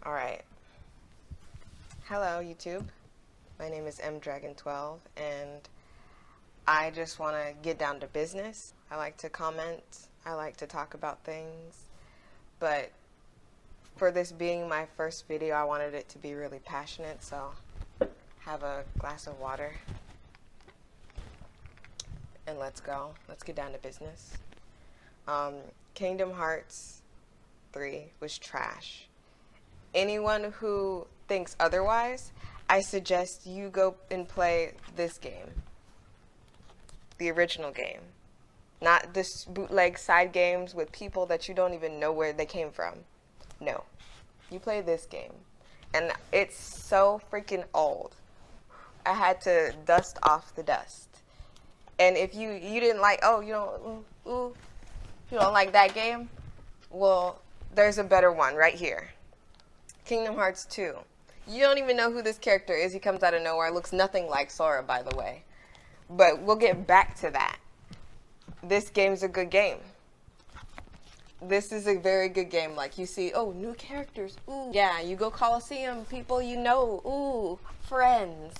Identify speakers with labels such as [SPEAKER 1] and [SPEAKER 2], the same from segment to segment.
[SPEAKER 1] Alright. Hello, YouTube. My name is mdragon12, and I just want to get down to business. I like to comment. I like to talk about things. But for this being my first video, I wanted it to be really passionate, so have a glass of water. And let's go. Let's get down to business. Kingdom Hearts 3 was trash. Anyone who thinks otherwise, I suggest you go and play this game. The original game. Not this bootleg side games with people that you don't even know where they came from. No. You play this game. And it's so freaking old. I had to dust off the dust. And if you didn't like, oh, you don't like that game? Well, there's a better one right here. Kingdom Hearts 2. You don't even know who this character is. He comes out of nowhere. Looks nothing like Sora, by the way. But we'll get back to that. This game's a good game. This is a very good game. Like, you see, oh, new characters. Ooh. Yeah, you go Coliseum, people you know. Ooh, friends.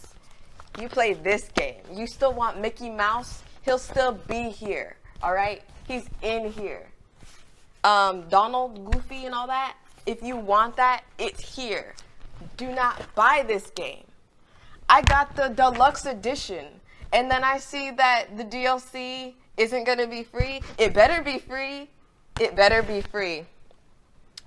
[SPEAKER 1] You play this game. You still want Mickey Mouse? He'll still be here. Alright? He's in here. Donald, Goofy, and all that. If you want that, it's here. Do not buy this game. I got the deluxe edition, and then I see that the DLC isn't going to be free. It better be free. It better be free.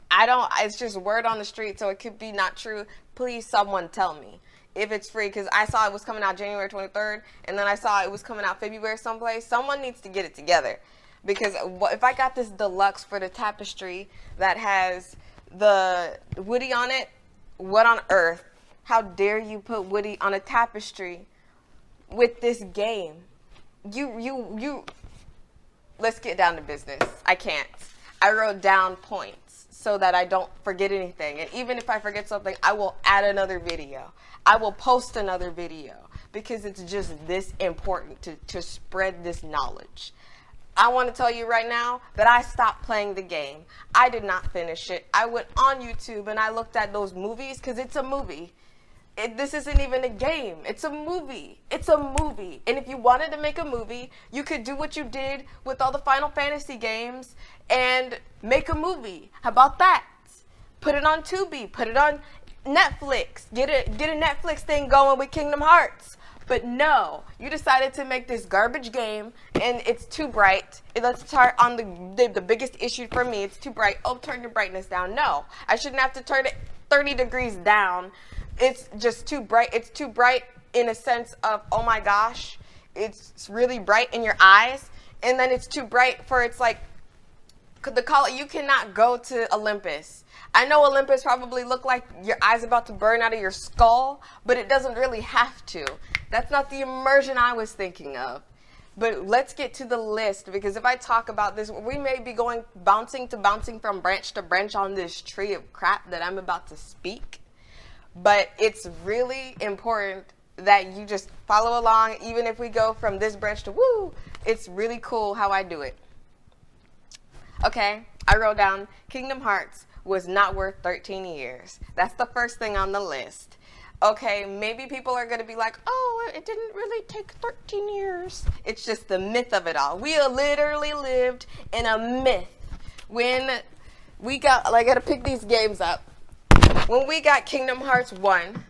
[SPEAKER 1] It's just word on the street, so it could be not true. Please, someone tell me if it's free, because I saw it was coming out January 23rd, and then I saw it was coming out February someplace. Someone needs to get it together, because if I got this deluxe for the tapestry that has the Woody on it, what on earth? How dare you put Woody on a tapestry with this game? Let's get down to business. I can't. I wrote down points so that I don't forget anything. And even if I forget something, I will add another video. I will post another video because it's just this important to spread this knowledge. I want to tell you right now that I stopped playing the game. I did not finish it. I went on YouTube and I looked at those movies because it's a movie. This isn't even a game. It's a movie. It's a movie. And if you wanted to make a movie, you could do what you did with all the Final Fantasy games and make a movie. How about that? Put it on Tubi. Put it on Netflix. Get a Netflix thing going with Kingdom Hearts. But no, you decided to make this garbage game, and it's too bright. Let's start on the biggest issue for me. It's too bright. Oh, turn your brightness down. No, I shouldn't have to turn it 30 degrees down. It's just too bright. It's too bright in a sense of, oh my gosh, it's really bright in your eyes. And then it's too bright for it's like, you cannot go to Olympus. I know Olympus probably look like your eyes about to burn out of your skull, but it doesn't really have to. That's not the immersion I was thinking of. But let's get to the list, because if I talk about this, we may be going bouncing from branch to branch on this tree of crap that I'm about to speak. But it's really important that you just follow along, even if we go from this branch to woo. It's really cool how I do it. Okay, I wrote down Kingdom Hearts was not worth 13 years. That's the first thing on the list. Okay, maybe people are going to be like, oh, it didn't really take 13 years. It's just the myth of it all. We literally lived in a myth. When we got, I got to pick these games up. When we got Kingdom Hearts 1,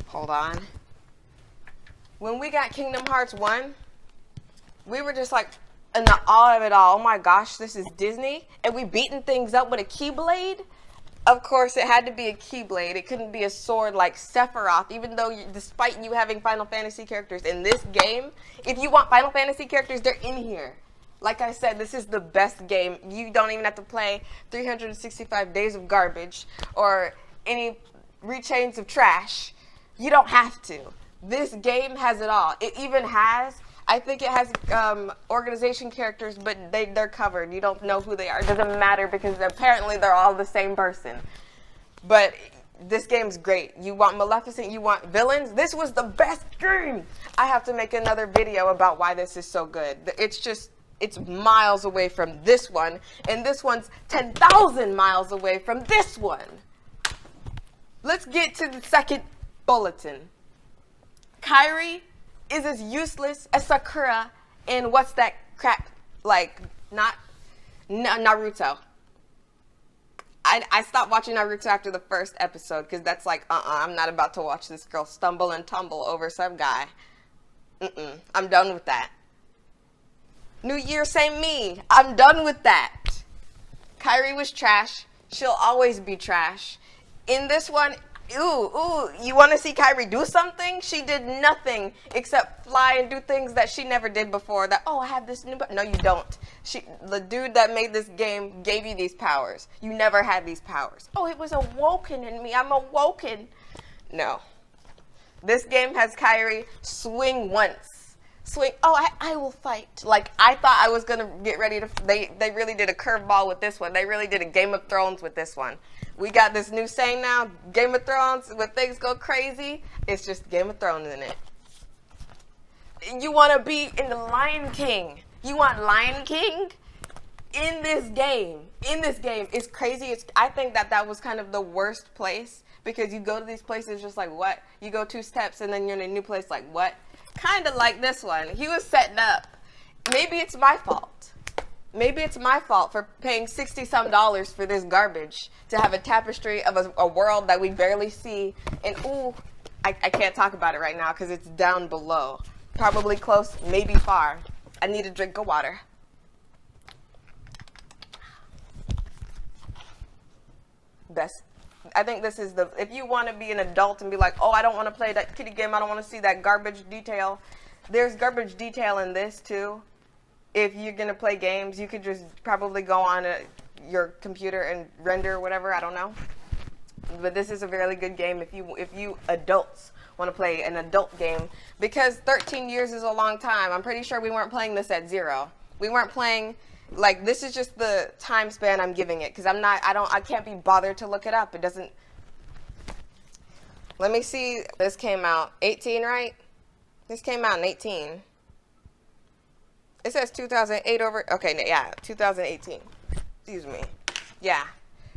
[SPEAKER 1] hold on. When we got Kingdom Hearts 1, we were just like, in the awe of it all. Oh my gosh, this is Disney, and we beating things up with a keyblade. Of course, it had to be a keyblade. It couldn't be a sword like Sephiroth, even though despite you having Final Fantasy characters in this game, if you want Final Fantasy characters, they're in here. Like I said, this is the best game. You don't even have to play 365 days of garbage or any rechains of trash. You don't have to. This game has it all. It even has, I think it has organization characters, but they're covered. You don't know who they are. It doesn't matter because apparently they're all the same person. But this game's great. You want Maleficent, you want villains. This was the best game. I have to make another video about why this is so good. It's miles away from this one, and this one's 10,000 miles away from this one. Let's get to the second bulletin. Kairi is as useless as Sakura in what's that crap, like, not Naruto. I stopped watching Naruto after the first episode because that's like, I'm not about to watch this girl stumble and tumble over some guy. I'm done with that. New Year, same me. I'm done with that. Kairi was trash. She'll always be trash. In this one, you want to see Kairi do something? She did nothing except fly and do things that she never did before. That, I have this new... No, you don't. The dude that made this game gave you these powers. You never had these powers. It was awoken in me. I'm awoken. No. This game has Kairi swing once. Swing. I will fight. Like, I thought I was going to get ready to... They really did a curveball with this one. They really did a Game of Thrones with this one. We got this new saying now, Game of Thrones, when things go crazy, it's just Game of Thrones in it. You want to be in the Lion King. You want Lion King? In this game. It's crazy. I think that was kind of the worst place, because you go to these places just like, what? You go 2 steps and then you're in a new place like, what? Kind of like this one. He was setting up. Maybe it's my fault. Maybe it's my fault for paying $60-some for this garbage to have a tapestry of a world that we barely see. And I can't talk about it right now because it's down below. Probably close, maybe far. I need a drink of water. I think this is if you want to be an adult and be like, I don't want to play that kiddie game, I don't want to see that garbage detail. There's garbage detail in this too. If you're going to play games, you could just probably go on your computer and render whatever, I don't know. But this is a really good game if you adults want to play an adult game, because 13 years is a long time. I'm pretty sure we weren't playing this at 0. We weren't playing, like, this is just the time span I'm giving it, because I can't be bothered to look it up. It doesn't. Let me see. This came out 18, right? This came out in 18. It says 2008 over. Okay, yeah, 2018. Excuse me. Yeah.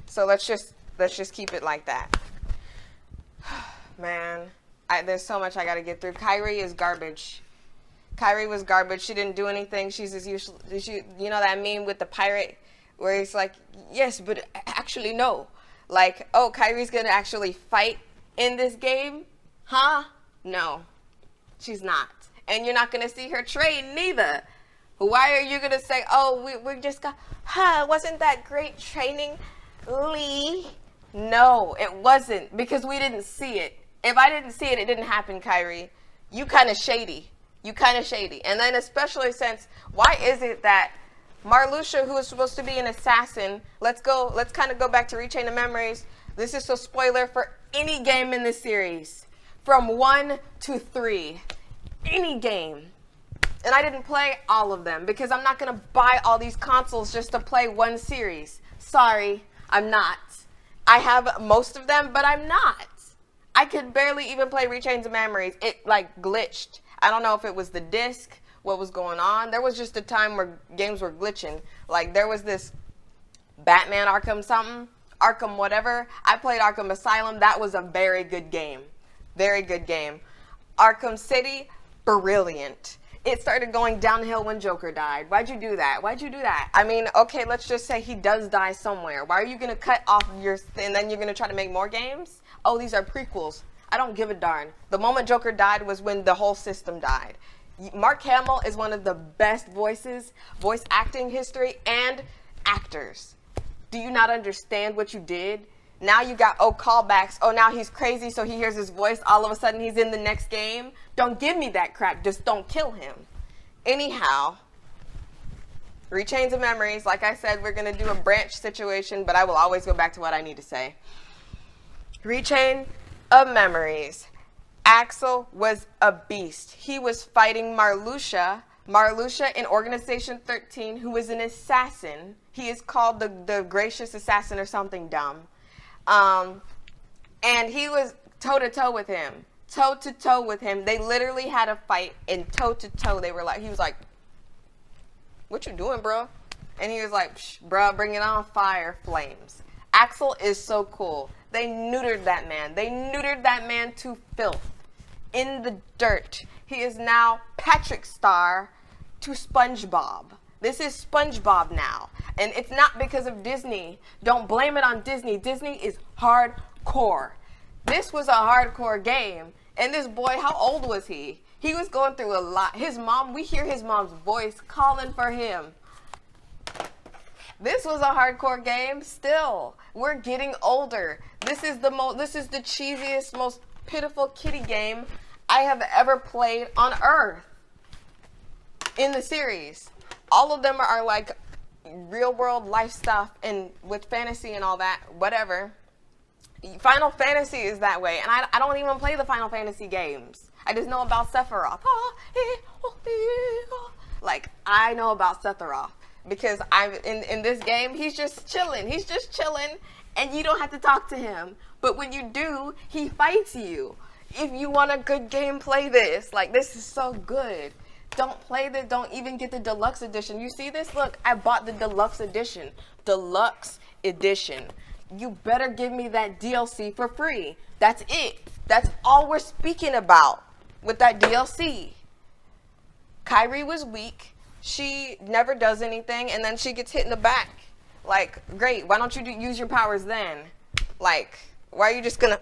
[SPEAKER 1] So let's just keep it like that. Man, there's so much I got to get through. Kairi is garbage. Kairi was garbage. She didn't do anything. She's as usual. You know that meme with the pirate where he's like, yes, but actually no. Like, Kairi's gonna actually fight in this game? Huh? No, she's not. And you're not gonna see her train neither. Why are you going to say, we just got, wasn't that great training, Lee? No, it wasn't, because we didn't see it. If I didn't see it, it didn't happen, Kairi. You kind of shady. And then especially since, why is it that Marluxia, who is supposed to be an assassin, let's kind of go back to Rechain of Memories. This is a spoiler for any game in this series. From 1 to 3. Any game. And I didn't play all of them because I'm not going to buy all these consoles just to play one series. Sorry, I'm not. I have most of them, but I'm not. I could barely even play Rechains of Memories. It, like, glitched. I don't know if it was the disc, what was going on. There was just a time where games were glitching. Like, there was this Batman Arkham something, Arkham whatever. I played Arkham Asylum. That was a very good game. Very good game. Arkham City, brilliant. It started going downhill when Joker died. Why'd you do that? I mean, okay, let's just say he does die somewhere. Why are you going to cut off and then you're going to try to make more games? These are prequels. I don't give a darn. The moment Joker died was when the whole system died. Mark Hamill is one of the best voice acting history, and actors. Do you not understand what you did? Now you got, callbacks. Now he's crazy, so he hears his voice. All of a sudden, he's in the next game. Don't give me that crap. Just don't kill him. Anyhow, Rechains of Memories. Like I said, we're going to do a branch situation, but I will always go back to what I need to say. Rechain of Memories. Axel was a beast. He was fighting Marluxia in Organization 13, who is an assassin. He is called the Gracious Assassin or something dumb. And he was toe-to-toe with him. Toe-to-toe with him. They literally had a fight, and toe-to-toe he was like, what you doing, bro? And he was like, bro, bring it on, fire, flames. Axel is so cool. They neutered that man. They neutered that man to filth. In the dirt. He is now Patrick Star to SpongeBob. This is SpongeBob now. And it's not because of Disney. Don't blame it on Disney. Disney is hardcore. This was a hardcore game. And this boy, how old was he? He was going through a lot. His mom, we hear his mom's voice calling for him. This was a hardcore game still. We're getting older. This is the cheesiest, most pitiful kiddie game I have ever played on Earth in the series. All of them are like real world life stuff and with fantasy and all that, whatever. Final Fantasy is that way, and I don't even play the Final Fantasy games. I just know about Sephiroth. Like, I know about Sephiroth because I'm in this game, he's just chilling. He's just chilling, and you don't have to talk to him. But when you do, he fights you. If you want a good game, play this. Like, this is so good. Don't play this. Don't even get the deluxe edition. You see this? Look, I bought the deluxe edition. Deluxe edition. You better give me that DLC for free. That's it. That's all we're speaking about with that DLC. Kyrie was weak. She never does anything, and then she gets hit in the back. Like, great. Why don't you use your powers then? Like, why are you just gonna...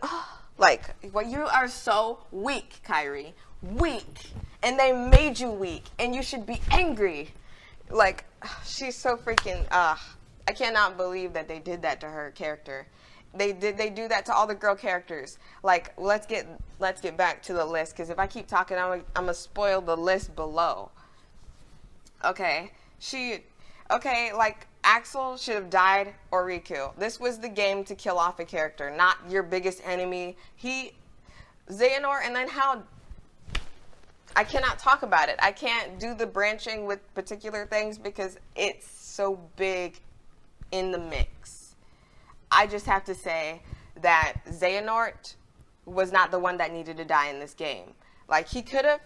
[SPEAKER 1] Like, well, you are so weak, Kyrie. Weak. And they made you weak, and you should be angry. Like, she's so freaking... I cannot believe that they did that to her character. They do that to all the girl characters. Like, let's get back to the list, because if I keep talking, I'm gonna spoil the list below. Okay, like, Axel should have died, or Riku. This was the game to kill off a character, not your biggest enemy. Xehanort, and then how... I cannot talk about it. I can't do the branching with particular things because it's so big in the mix. I just have to say that Xehanort was not the one that needed to die in this game. Like,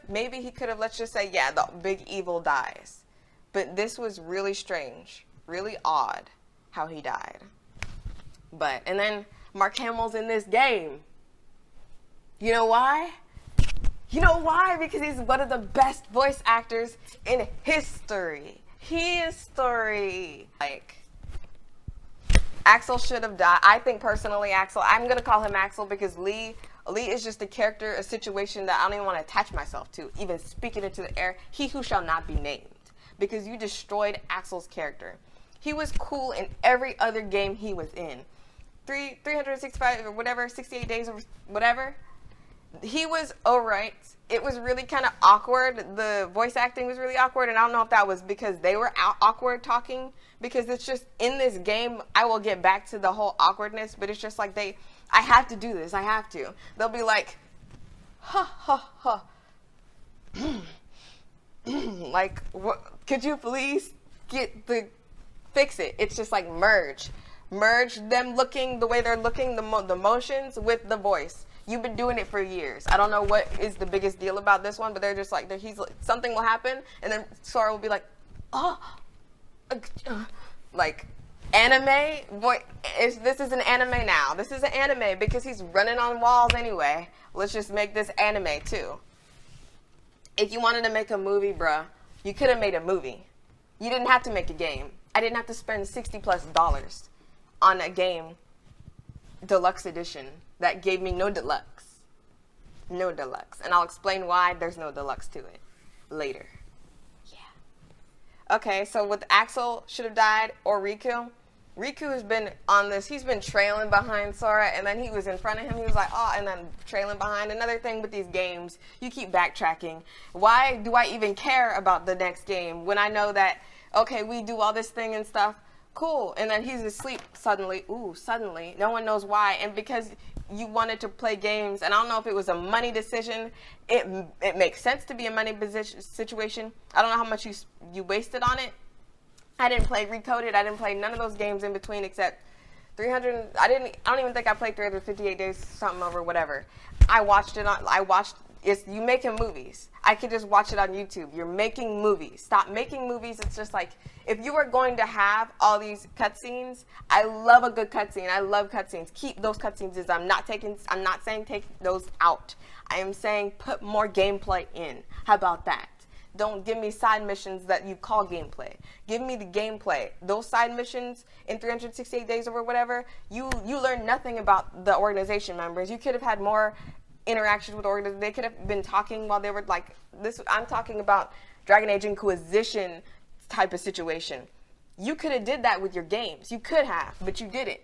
[SPEAKER 1] maybe he could have, let's just say, yeah, the big evil dies. But this was really strange, really odd how he died. And then Mark Hamill's in this game. You know why? You know why? Because he's one of the best voice actors in history. Like, Axel should have died. I think personally, I'm going to call him Axel because Lee is just a character, a situation that I don't even want to attach myself to, even speaking into the air. He who shall not be named. Because you destroyed Axel's character. He was cool in every other game he was in. 365 or whatever, 68 days or whatever. He was alright. It was really kind of awkward. The voice acting was really awkward, and I don't know if that was because they were awkward talking, because it's just, in this game, I will get back to the whole awkwardness, but it's just like I have to do this, I have to. They'll be like, ha, ha, ha. Like, what, could you please fix it? It's just like merge them looking the way they're looking, the motions with the voice. You've been doing it for years. I don't know what is the biggest deal about this one, but they're just like, something will happen, and then Sora will be like, oh, like, anime? Boy, this is an anime now. This is an anime because he's running on walls anyway. Let's just make this anime too. If you wanted to make a movie, bruh, you could have made a movie. You didn't have to make a game. I didn't have to spend $60+ on a game deluxe edition that gave me no deluxe. No deluxe. And I'll explain why there's no deluxe to it later. Yeah. Okay, so with Axel should have died, or Riku. Riku has been on this. He's been trailing behind Sora, and then he was in front of him. He was like, oh, and then trailing behind. Another thing with these games, you keep backtracking. Why do I even care about the next game when I know that, okay, we do all this thing and stuff? Cool. And then he's asleep suddenly. Ooh, suddenly. No one knows why. And because you wanted to play games, and I don't know if it was a money decision. It makes sense to be a money situation. I don't know how much you wasted on it. I didn't play Recoded. I didn't play none of those games in between except 300. I don't even think I played 358 days something over whatever. I watched It's you making movies. I could just watch it on YouTube. You're making movies. Stop making movies. It's just like, if you are going to have all these cutscenes, I love a good cutscene. I love cutscenes. Keep those cutscenes. I'm not saying take those out. I am saying put more gameplay in. How about that? Don't give me side missions that you call gameplay. Give me the gameplay. Those side missions in 368 days or whatever, you learn nothing about the organization members. You could have had more interactions with organization. They could have been talking while they were like this. I'm talking about Dragon Age Inquisition type of situation. You could have did that with your games. You could have, but you didn't.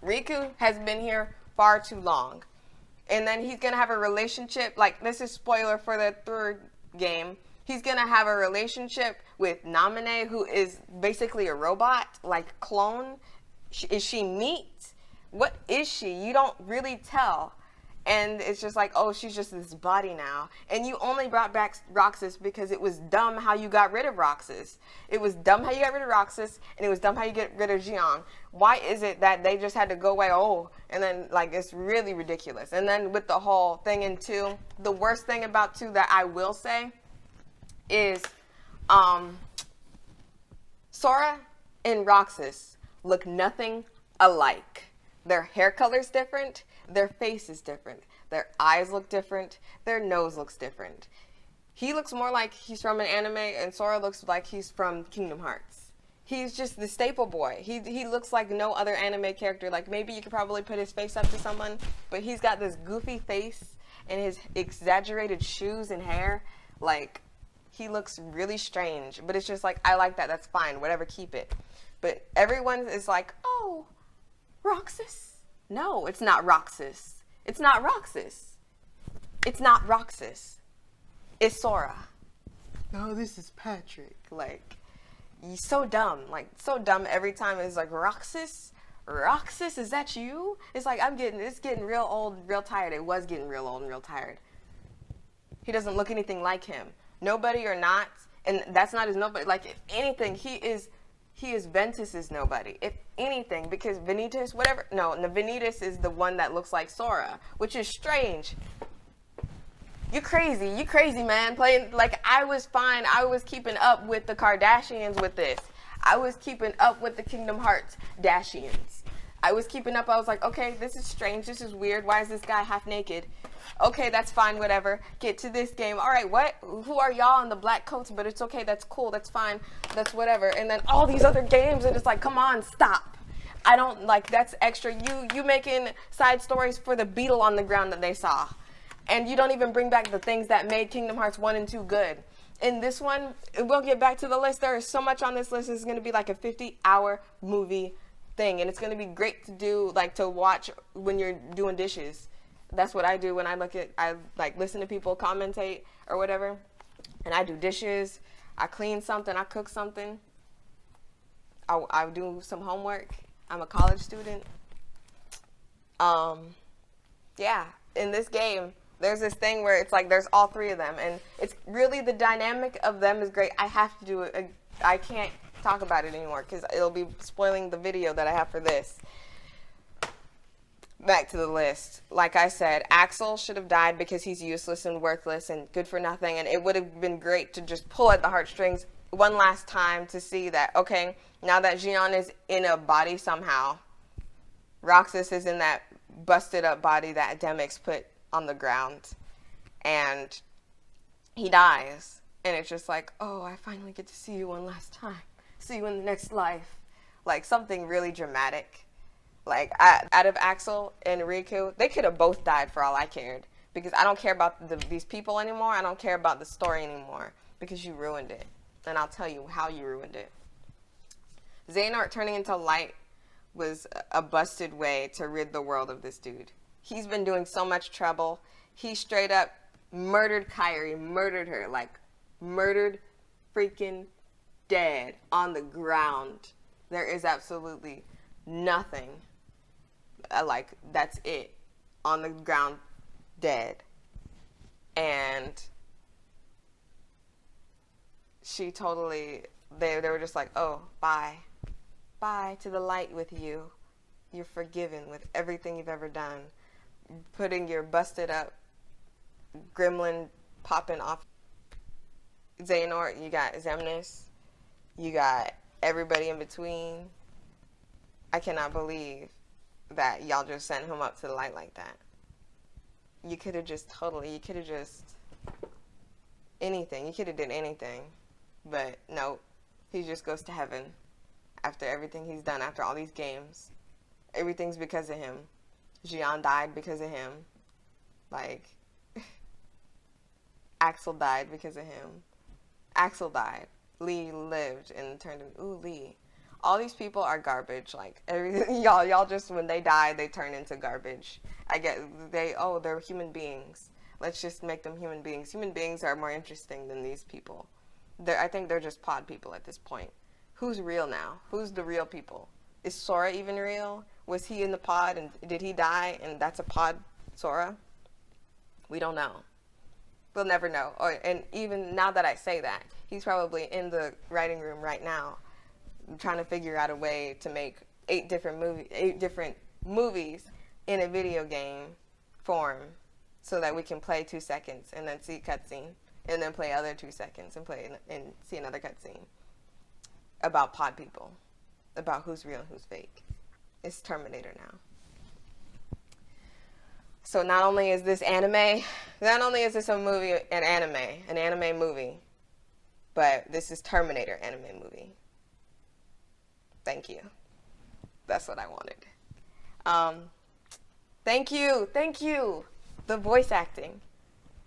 [SPEAKER 1] Riku has been here far too long. And then he's going to have a relationship, like, this is spoiler for the third game. He's going to have a relationship with Namine, who is basically a robot, like clone. Is she meat? What is she? You don't really tell. And it's just like, oh, she's just this body now. And you only brought back Roxas because it was dumb how you got rid of Roxas. It was dumb how you got rid of Roxas, and it was dumb how you get rid of Xion. Why is it that they just had to go away, and then, like, it's really ridiculous. And then with the whole thing in 2, the worst thing about 2 that I will say is Sora and Roxas look nothing alike. Their hair color's different. Their face is different. Their eyes look different. Their nose looks different. He looks more like he's from an anime, and Sora looks like he's from Kingdom Hearts. He's just the staple boy. He looks like no other anime character. Like, maybe you could probably put his face up to someone, but he's got this goofy face and his exaggerated shoes and hair. Like, he looks really strange. But it's just like, I like that. That's fine. Whatever, keep it. But everyone is like, oh, Roxas? No, it's not Roxas. It's not Roxas. It's not Roxas. It's Sora. No, this is Patrick. Like, he's so dumb. Like, so dumb every time. It's like, Roxas? Roxas, is that you? It's like, it's getting real old, real tired. It was getting real old and real tired. He doesn't look anything like him. Nobody or not, and that's not his nobody. Like, if anything, he is Ventus's nobody, if anything, because Vanitas, whatever, no, Vanitas is the one that looks like Sora, which is strange. You crazy, man, playing, like, I was fine, I was keeping up with the Kardashians with this. I was keeping up with the Kingdom Hearts Dashians. I was keeping up, I was like, okay, this is strange, this is weird, why is this guy half naked? Okay, that's fine, whatever. Get to this game. All right, what? Who are y'all in the black coats? But it's okay, that's cool, that's fine, that's whatever. And then all these other games, and it's like, come on, stop. I don't, like, that's extra. You making side stories for the beetle on the ground that they saw. And you don't even bring back the things that made Kingdom Hearts 1 and 2 good. In this one, we'll get back to the list. There is so much on this list. It's going to be like a 50-hour movie thing. And it's going to be great to do, like, to watch when you're doing dishes. That's what I do when I like listen to people commentate or whatever. And I do dishes, I clean something, I cook something. I do some homework. I'm a college student. Yeah, in this game, there's this thing where it's like there's all 3 of them. And it's really, the dynamic of them is great. I have to do it. I can't talk about it anymore because it'll be spoiling the video that I have for this. Back to the list. Like I said, Axel should have died because he's useless and worthless and good for nothing, and it would have been great to just pull at the heartstrings one last time to see that, okay, now that Xion is in a body somehow, Roxas is in that busted up body that Demix put on the ground, and he dies, and it's just like, oh, I finally get to see you one last time. See you in the next life. Like, something really dramatic. Like, out of Axel and Riku, they could have both died for all I cared. Because I don't care about these people anymore. I don't care about the story anymore. Because you ruined it. And I'll tell you how you ruined it. Xehanort turning into light was a busted way to rid the world of this dude. He's been doing so much trouble. He straight up murdered Kairi. Murdered her. Like, murdered, freaking dead on the ground. There is absolutely nothing. Like, that's it. On the ground, dead. And she totally, they were just like, oh, bye. Bye to the light with you. You're forgiven with everything you've ever done. putting your busted up gremlin popping off Xehanort, you got Xemnas, you got everybody in between. I cannot believe that y'all just sent him up to the light like that. You could have just anything. You could have did anything. But nope. He just goes to heaven after everything he's done, after all these games. Everything's because of him. Xion died because of him. Like, Axel died because of him. Axel died. Lee lived and turned into, ooh, Lee. All these people are garbage. Like, everything, y'all just, when they die, they turn into garbage. They're human beings. Let's just make them human beings. Human beings are more interesting than these people. I think they're just pod people at this point. Who's real now? Who's the real people? Is Sora even real? Was he in the pod and did he die and that's a pod Sora? We don't know. We'll never know. And even now that I say that, he's probably in the writing room right now trying to figure out a way to make 8 different movies in a video game form so that we can play 2 seconds and then see cutscene and then play other 2 seconds and play and see another cutscene about pod people, about who's real and who's fake. It's Terminator now. So not only is this anime, not only is this a movie, an anime movie, but this is Terminator anime movie. Thank you. That's what I wanted. Thank you. The voice acting.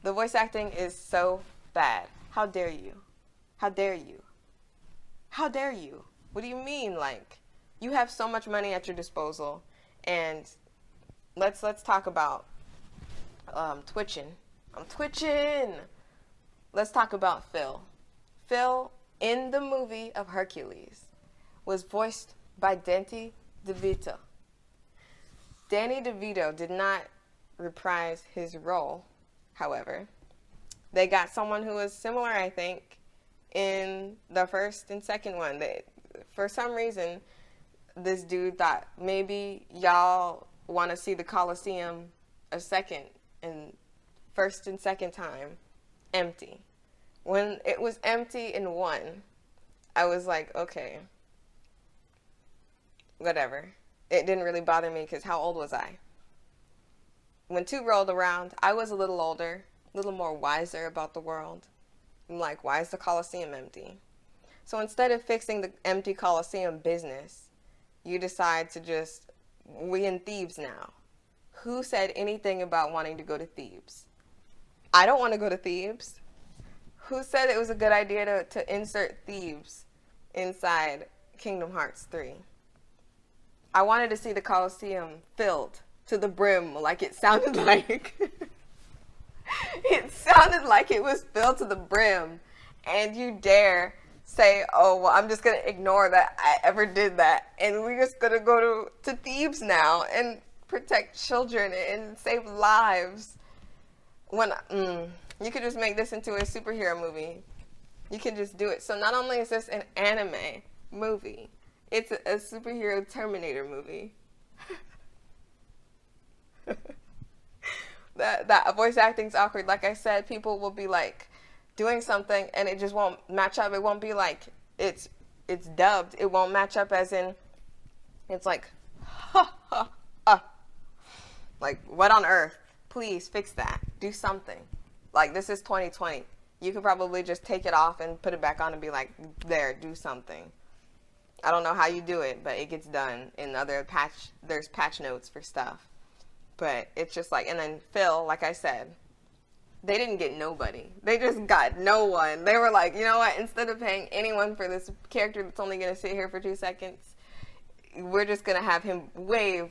[SPEAKER 1] The voice acting is so bad. How dare you? How dare you? How dare you? What do you mean? Like, you have so much money at your disposal, and let's talk about twitching. I'm twitching. Let's talk about Phil. Phil in the movie of Hercules was voiced by Danny DeVito. Danny DeVito did not reprise his role, however. They got someone who was similar, I think, in the first and second one. For some reason, this dude thought maybe y'all want to see the Colosseum first and second time empty. When it was empty in one, I was like, okay, whatever. It didn't really bother me because how old was I? When 2 rolled around, I was a little older, a little more wiser about the world. I'm like, why is the Colosseum empty? So instead of fixing the empty Colosseum business, you decide to just, we in Thebes now. Who said anything about wanting to go to Thebes? I don't want to go to Thebes. Who said it was a good idea to insert Thebes inside Kingdom Hearts 3? I wanted to see the Colosseum filled to the brim, like it sounded like. It sounded like it was filled to the brim. And you dare say, oh, well, I'm just going to ignore that I ever did that. And we're just going to go to Thebes now and protect children and save lives. When you could just make this into a superhero movie. You can just do it. So not only is this an anime movie, it's a superhero Terminator movie. That voice acting's awkward. Like I said, people will be like doing something and it just won't match up. It won't be like it's dubbed. It won't match up as in it's like like what on earth? Please fix that. Do something. Like this is 2020. You could probably just take it off and put it back on and be like, there, do something. I don't know how you do it, but it gets done in other there's patch notes for stuff. But it's just like, and then Phil, like I said, they didn't get nobody. They just got no one. They were like, you know what? Instead of paying anyone for this character that's only going to sit here for 2 seconds, we're just going to have him wave.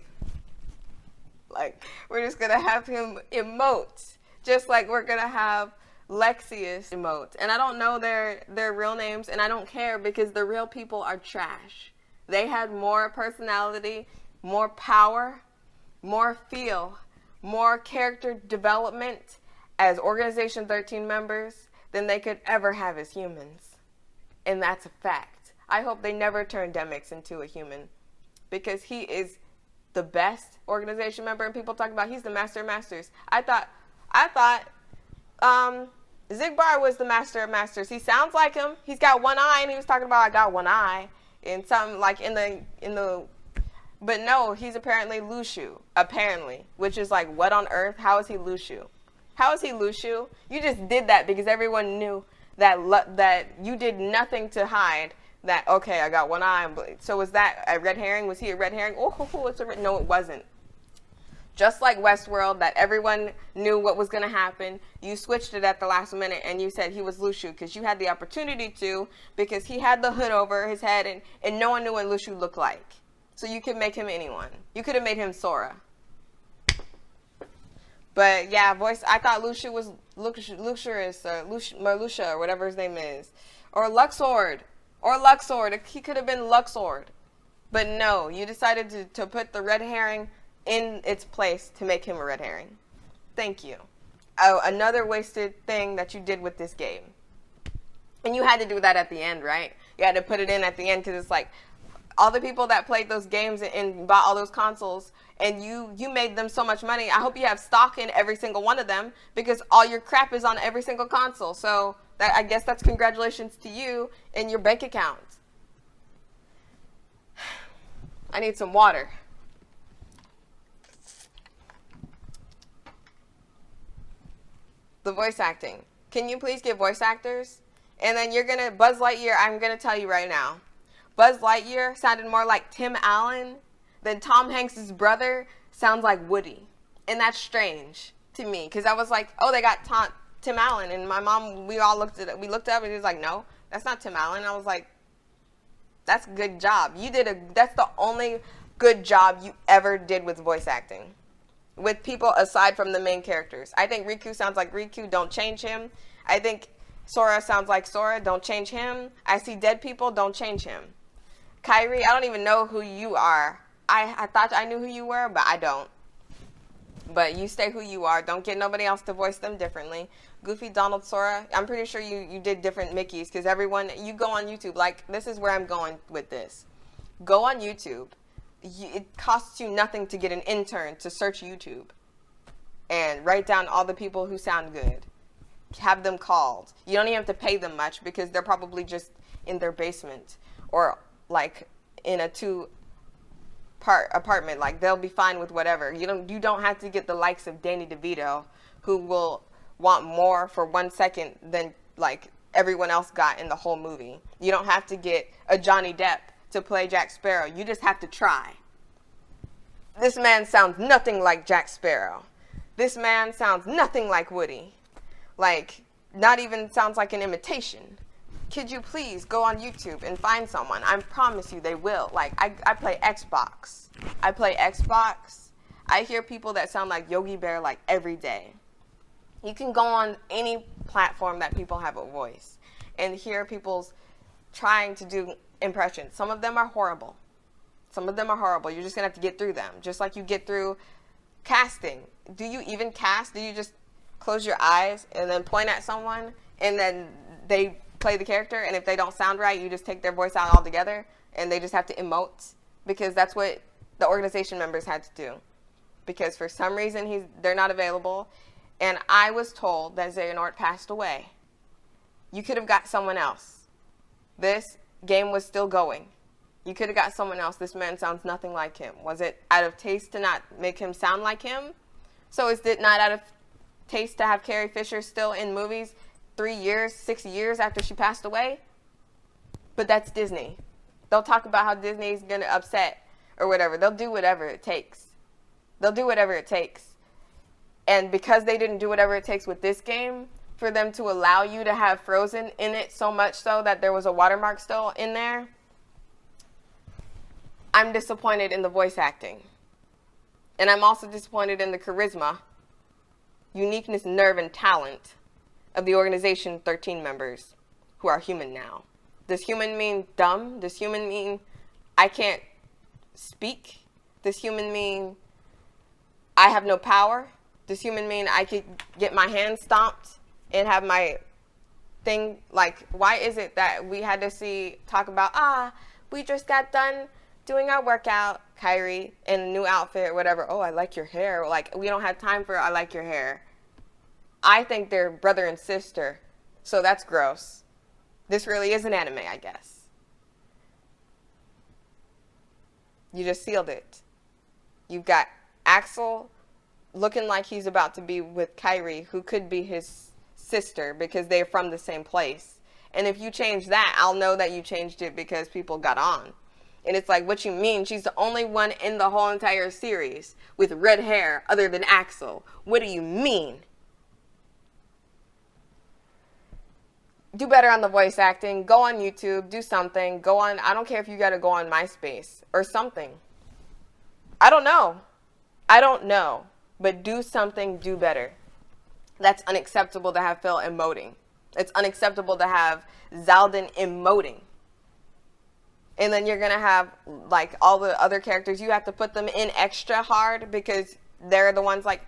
[SPEAKER 1] Like, we're just going to have him emote. Just like we're going to have Lexaeus emote. And I don't know their real names, and I don't care because the real people are trash. They had more personality, more power, more feel, more character development as Organization 13 members than they could ever have as humans. And that's a fact. I hope they never turn Demix into a human because he is the best organization member, and people talk about he's the master of masters. I thought Zigbar was the master of masters. He sounds like him. He's got one eye, and he was talking about I got one eye in some like in the. But no, he's apparently Lushu. Apparently, which is like what on earth? How is he Lushu? How is he Lushu? You just did that because everyone knew that you did nothing to hide that. Okay, I got one eye. So was that a red herring? Was he a red herring? Oh, it's a red. No, it wasn't. Just like Westworld, that everyone knew what was going to happen. You switched it at the last minute, and you said he was Lushu because you had the opportunity to, because he had the hood over his head, and no one knew what Lushu looked like. So you could make him anyone. You could have made him Sora. But yeah, I thought Lushu was Luxurious, or Marluxia, or whatever his name is. Or Luxord. He could have been Luxord. But no, you decided to put the red herring in its place to make him a red herring. Thank you. Oh, another wasted thing that you did with this game. And you had to do that at the end, right? You had to put it in at the end because it's like, all the people that played those games and bought all those consoles, and you made them so much money. I hope you have stock in every single one of them because all your crap is on every single console. So I guess that's congratulations to you and your bank account. I need some water. The voice acting. Can you please get voice actors? And then Buzz Lightyear, I'm going to tell you right now. Buzz Lightyear sounded more like Tim Allen than Tom Hanks' brother sounds like Woody. And that's strange to me because I was like, oh, they got Tim Allen. And my mom, we looked up and he was like, no, that's not Tim Allen. I was like, that's a good job. That's the only good job you ever did with voice acting. With people aside from the main characters. I think Riku sounds like Riku, don't change him. I think Sora sounds like Sora, don't change him. I see dead people, don't change him. Kyrie, I don't even know who you are. I thought I knew who you were, but I don't. But you stay who you are. Don't get nobody else to voice them differently. Goofy, Donald, Sora, I'm pretty sure you did different Mickeys because you go on YouTube. Like, this is where I'm going with this. Go on YouTube. It costs you nothing to get an intern to search YouTube and write down all the people who sound good. Have them called. You don't even have to pay them much because they're probably just in their basement or like in a 2-part apartment. Like, they'll be fine with whatever. You don't have to get the likes of Danny DeVito, who will want more for 1 second than like everyone else got in the whole movie. You don't have to get a Johnny Depp to play Jack Sparrow. You just have to try. This man sounds nothing like Jack Sparrow. This man sounds nothing like Woody. Like, not even sounds like an imitation. Could you please go on YouTube and find someone? I promise you they will. Like, I play Xbox. I hear people that sound like Yogi Bear like every day. You can go on any platform that people have a voice and hear people's trying to do impressions. Some of them are horrible. You're just going to have to get through them. Just like you get through casting. Do you even cast? Do you just close your eyes and then point at someone and then they play the character, and if they don't sound right, you just take their voice out altogether and they just have to emote? Because that's what the organization members had to do. Because for some reason they're not available, and I was told that Xehanort passed away. You could have got someone else. This game was still going. You could have got someone else. This man sounds nothing like him. Was it out of taste to not make him sound like him? So is it not out of taste to have Carrie Fisher still in movies 3 years, 6 years after she passed away? But that's Disney. They'll talk about how Disney's going to upset or whatever. They'll do whatever it takes. And because they didn't do whatever it takes with this game, for them to allow you to have Frozen in it so much so that there was a watermark still in there, I'm disappointed in the voice acting. And I'm also disappointed in the charisma, uniqueness, nerve, and talent of the organization 13 members who are human now. Does human mean dumb? Does human mean I can't speak? Does human mean I have no power? Does human mean I could get my hand stomped and have my thing? Like, why is it that we had to talk about, we just got done doing our workout, Kyrie, in a new outfit or whatever. Oh, I like your hair. Like, we don't have time for I like your hair. I think they're brother and sister. So that's gross. This really is an anime, I guess. You just sealed it. You've got Axel looking like he's about to be with Kyrie, who could be his sister because they're from the same place. And if you change that, I'll know that you changed it because people got on. And it's like, what you mean? She's the only one in the whole entire series with red hair other than Axel. What do you mean? Do better on the voice acting. Go on YouTube. Do something. Go on. I don't care if you got to go on MySpace or something. I don't know. But do something. Do better. That's unacceptable to have Phil emoting. It's unacceptable to have Zaldin emoting. And then you're going to have, like, all the other characters. You have to put them in extra hard because they're the ones like,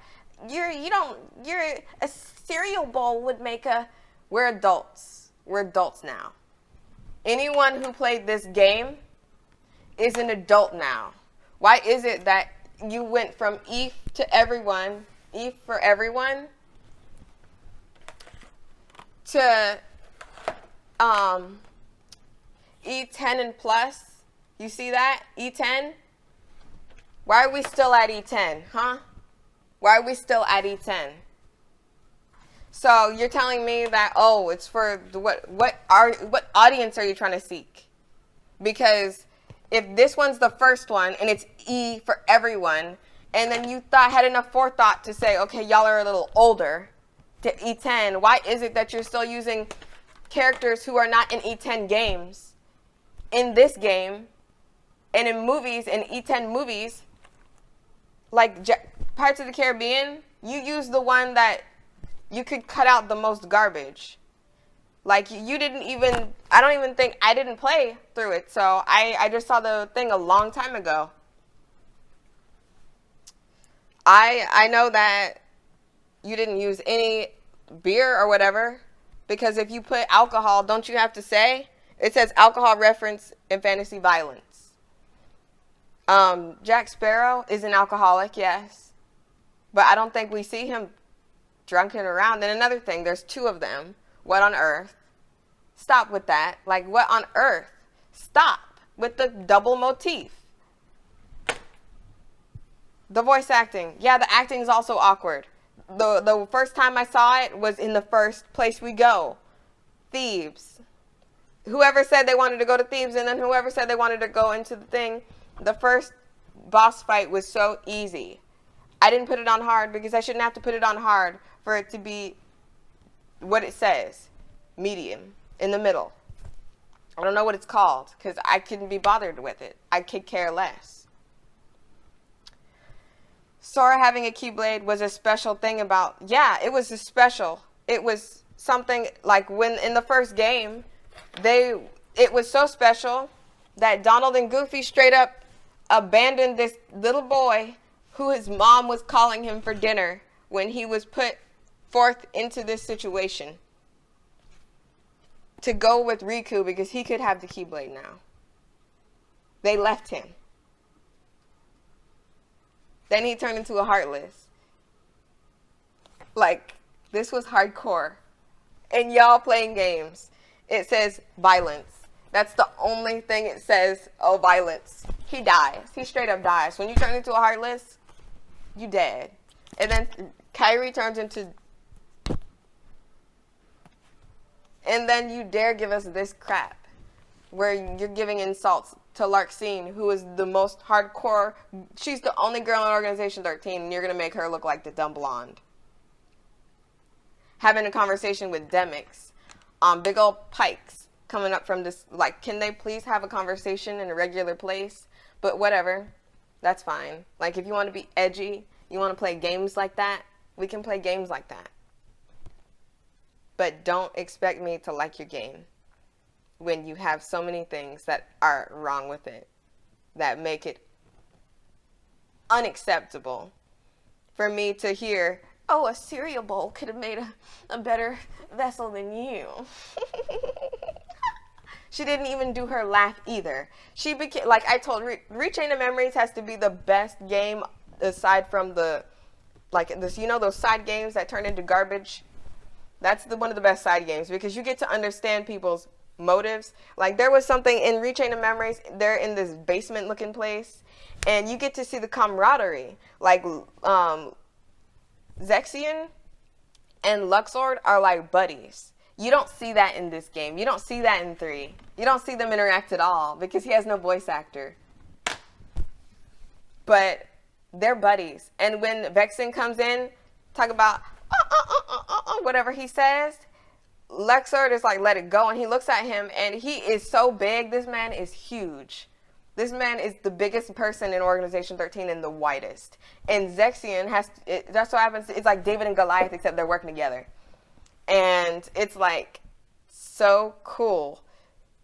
[SPEAKER 1] a cereal bowl would make a... We're adults. We're adults now. Anyone who played this game is an adult now. Why is it that you went from E to everyone, E for everyone, to E10 and plus? You see that? E10? Why are we still at E10, huh? Why are we still at E10? So you're telling me that, oh, it's for what audience are you trying to seek? Because if this one's the first one and it's E for everyone, and then you had enough forethought to say, okay, y'all are a little older to E10, why is it that you're still using characters who are not in E10 games in this game and in movies, in E10 movies, like Pirates of the Caribbean? You use the one that you could cut out the most garbage. Like, you didn't even, I don't even think, I didn't play through it. So I just saw the thing a long time ago. I know that you didn't use any beer or whatever, because if you put alcohol, don't you have to say? It says alcohol reference in fantasy violence. Jack Sparrow is an alcoholic, yes. But I don't think we see him drunken around. And another thing, there's two of them. What on earth? Stop with that. Like, what on earth? Stop with the double motif. The voice acting. Yeah, the acting is also awkward. The first time I saw it was in the first place we go. Thebes. Whoever said they wanted to go to Thebes, and then whoever said they wanted to go into the thing, the first boss fight was so easy. I didn't put it on hard because I shouldn't have to put it on hard for it to be what it says, medium, in the middle. I don't know what it's called because I couldn't be bothered with it. I could care less. Sora having a Keyblade was a special thing about, yeah, it was a special. It was something like when in the first game, it was so special that Donald and Goofy straight up abandoned this little boy who his mom was calling him for dinner when he was put forth into this situation to go with Riku because he could have the Keyblade now. They left him. Then he turned into a Heartless. Like, this was hardcore. And y'all playing games. It says violence. That's the only thing it says, oh, violence. He dies. He straight up dies. When you turn into a Heartless, you dead. And then Kyrie turns into... And then you dare give us this crap where you're giving insults to Lexaeus, who is the most hardcore. She's the only girl in Organization 13, and you're going to make her look like the dumb blonde. Having a conversation with Demix on big old pikes coming up from this. Like, can they please have a conversation in a regular place? But whatever. That's fine. Like, if you want to be edgy, you want to play games like that, we can play games like that. But don't expect me to like your game when you have so many things that are wrong with it that make it unacceptable for me to hear, oh, a cereal bowl could have made a better vessel than you. She didn't even do her laugh either. She became, like I told, ReChain of Memories has to be the best game aside from the, like this, you know, those side games that turn into garbage. That's one of the best side games because you get to understand people's motives. Like there was something in ReChain of Memories. They're in this basement looking place, and you get to see the camaraderie. Like Zexion and Luxord are like buddies. You don't see that in this game. You don't see that in 3. You don't see them interact at all because he has no voice actor. But they're buddies. And when Zexion comes in, talk about whatever he says, Luxord is like, let it go. And he looks at him and he is so big. This man is huge. This man is the biggest person in Organization 13 and the widest. And Zexion that's what happens. It's like David and Goliath, except they're working together. And it's like so cool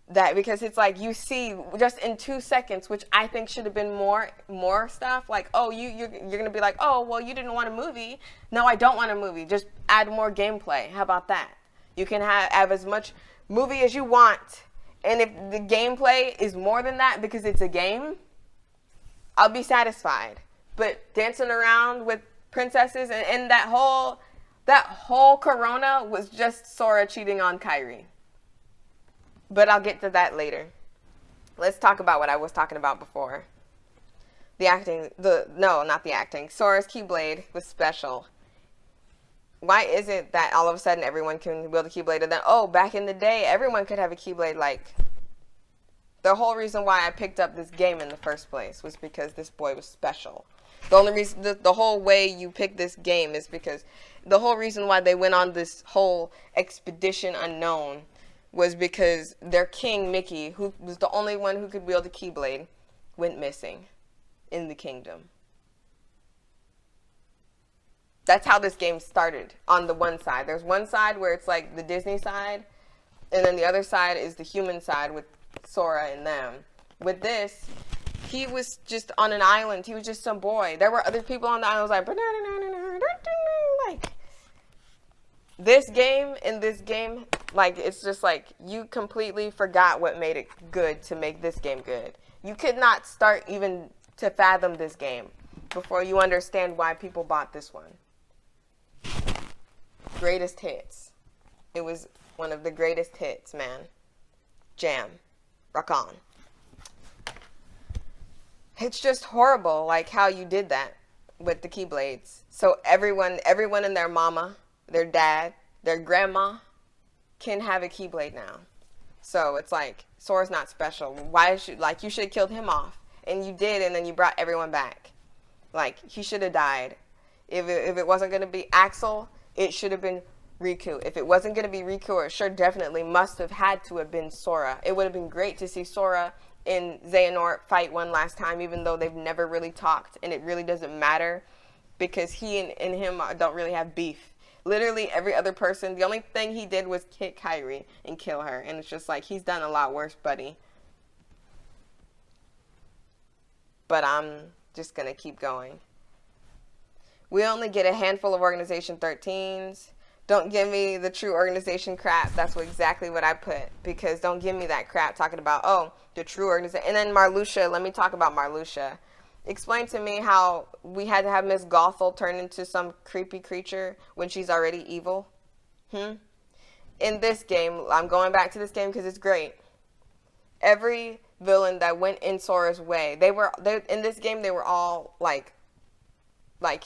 [SPEAKER 1] that because it's like you see just in 2 seconds, which I think should have been more stuff. Like, oh, you're going to be like, oh, well, you didn't want a movie. No, I don't want a movie. Just add more gameplay. How about that? You can have as much movie as you want. And if the gameplay is more than that because it's a game, I'll be satisfied. But dancing around with princesses and that whole Corona was just Sora cheating on Kairi. But I'll get to that later. Let's talk about what I was talking about before. The acting, no, not the acting. Sora's Keyblade was special. Why is it that all of a sudden everyone can wield a Keyblade and then, oh, back in the day, everyone could have a Keyblade? Like, the whole reason why I picked up this game in the first place was because this boy was special. The only reason, the whole way you pick this game is because the whole reason why they went on this whole expedition unknown was because their king, Mickey, who was the only one who could wield a Keyblade, went missing in the kingdom. That's how this game started on the one side. There's one side where it's like the Disney side, and then the other side is the human side with Sora and them. With this, he was just on an island. He was just some boy. There were other people on the island. Like, this game, like, it's just like you completely forgot what made it good to make this game good. You could not start even to fathom this game before you understand why people bought this one. Greatest hits. It was one of the greatest hits, man. Jam. Rock on. It's just horrible, like how you did that with the Keyblades. So everyone and their mama, their dad, their grandma can have a Keyblade now. So it's like, Sora's not special. Why should, like, you should have killed him off. And you did, and then you brought everyone back. Like, he should have died. If it wasn't going to be Axel, it should have been Riku. If it wasn't going to be Riku, it sure definitely must have had to have been Sora. It would have been great to see Sora and Xehanort fight one last time, even though they've never really talked, and it really doesn't matter because he and him don't really have beef. Literally every other person, the only thing he did was kick Kairi and kill her, and it's just like, he's done a lot worse, buddy. But I'm just going to keep going. We only get a handful of Organization 13s. Don't give me the true organization crap. That's exactly what I put. Because don't give me that crap talking about, oh, the true organization. And then Marluxia, let me talk about Marluxia. Explain to me how we had to have Miss Gothel turn into some creepy creature when she's already evil. In this game, I'm going back to this game because it's great. Every villain that went in Sora's way, in this game, they were all like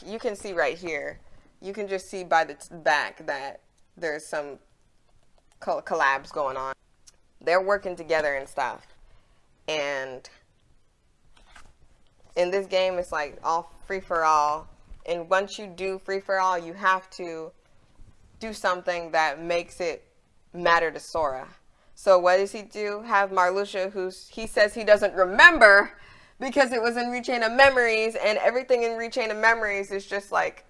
[SPEAKER 1] you can see right here. You can just see by the back that there's some collabs going on. They're working together and stuff. And in this game, it's like all free-for-all. And once you do free-for-all, you have to do something that makes it matter to Sora. So what does he do? Have Marluxia, he says he doesn't remember because it was in ReChain of Memories, and everything in ReChain of Memories is just like,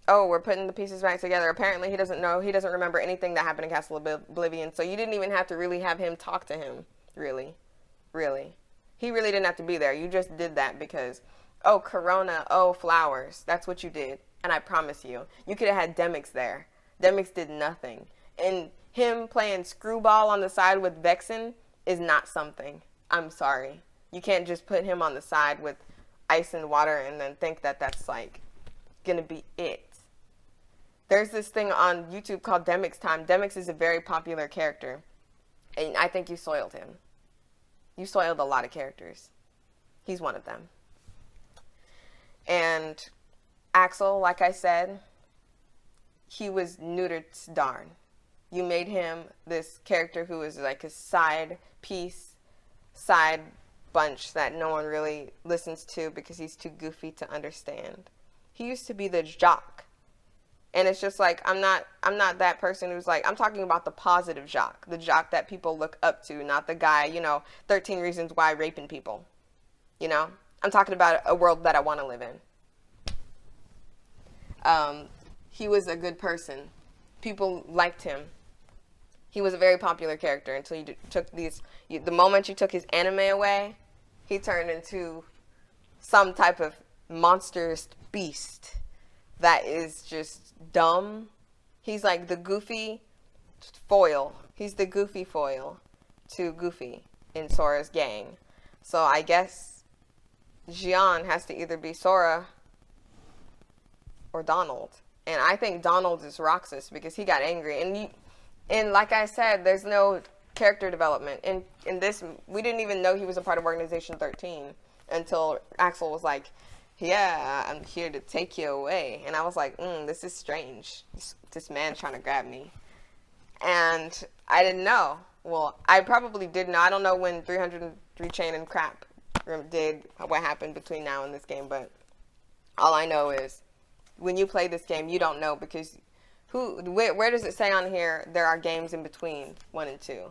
[SPEAKER 1] oh, we're putting the pieces back together. Apparently he doesn't remember anything that happened in Castle Oblivion, so you didn't even have to really have him talk to him, really. He really didn't have to be there. You just did that because, oh, Corona, oh, flowers. That's what you did, and I promise you. You could have had Demyx there. Demyx did nothing, and him playing screwball on the side with Zexion is not something. I'm sorry. You can't just put him on the side with ice and water and then think that that's like gonna be it. There's this thing on YouTube called Demix Time. Demix is a very popular character, and I think you soiled him. You soiled a lot of characters. He's one of them. And Axel, like I said, he was neutered to darn. You made him this character who was like a side piece, side bunch that no one really listens to because he's too goofy to understand. He used to be the jock. And it's just like, I'm not that person who's like, I'm talking about the positive jock, the jock that people look up to, not the guy, 13 Reasons Why raping people. I'm talking about a world that I want to live in. He was a good person. People liked him. He was a very popular character until you took the moment you took his anime away, he turned into some type of monstrous beast that is just dumb. He's like the goofy foil. He's the goofy foil to Goofy in Sora's gang. So I guess Xion has to either be Sora or Donald. And I think Donald is Roxas because he got angry. And like I said, there's no character development. In this, we didn't even know he was a part of Organization 13 until Axel was like, yeah, I'm here to take you away. And I was like, this is strange. This man's trying to grab me. And I didn't know. Well, I probably did know. I don't know when 303 Chain and crap did what happened between now and this game, but all I know is when you play this game, you don't know because where does it say on here there are games in between 1 and 2?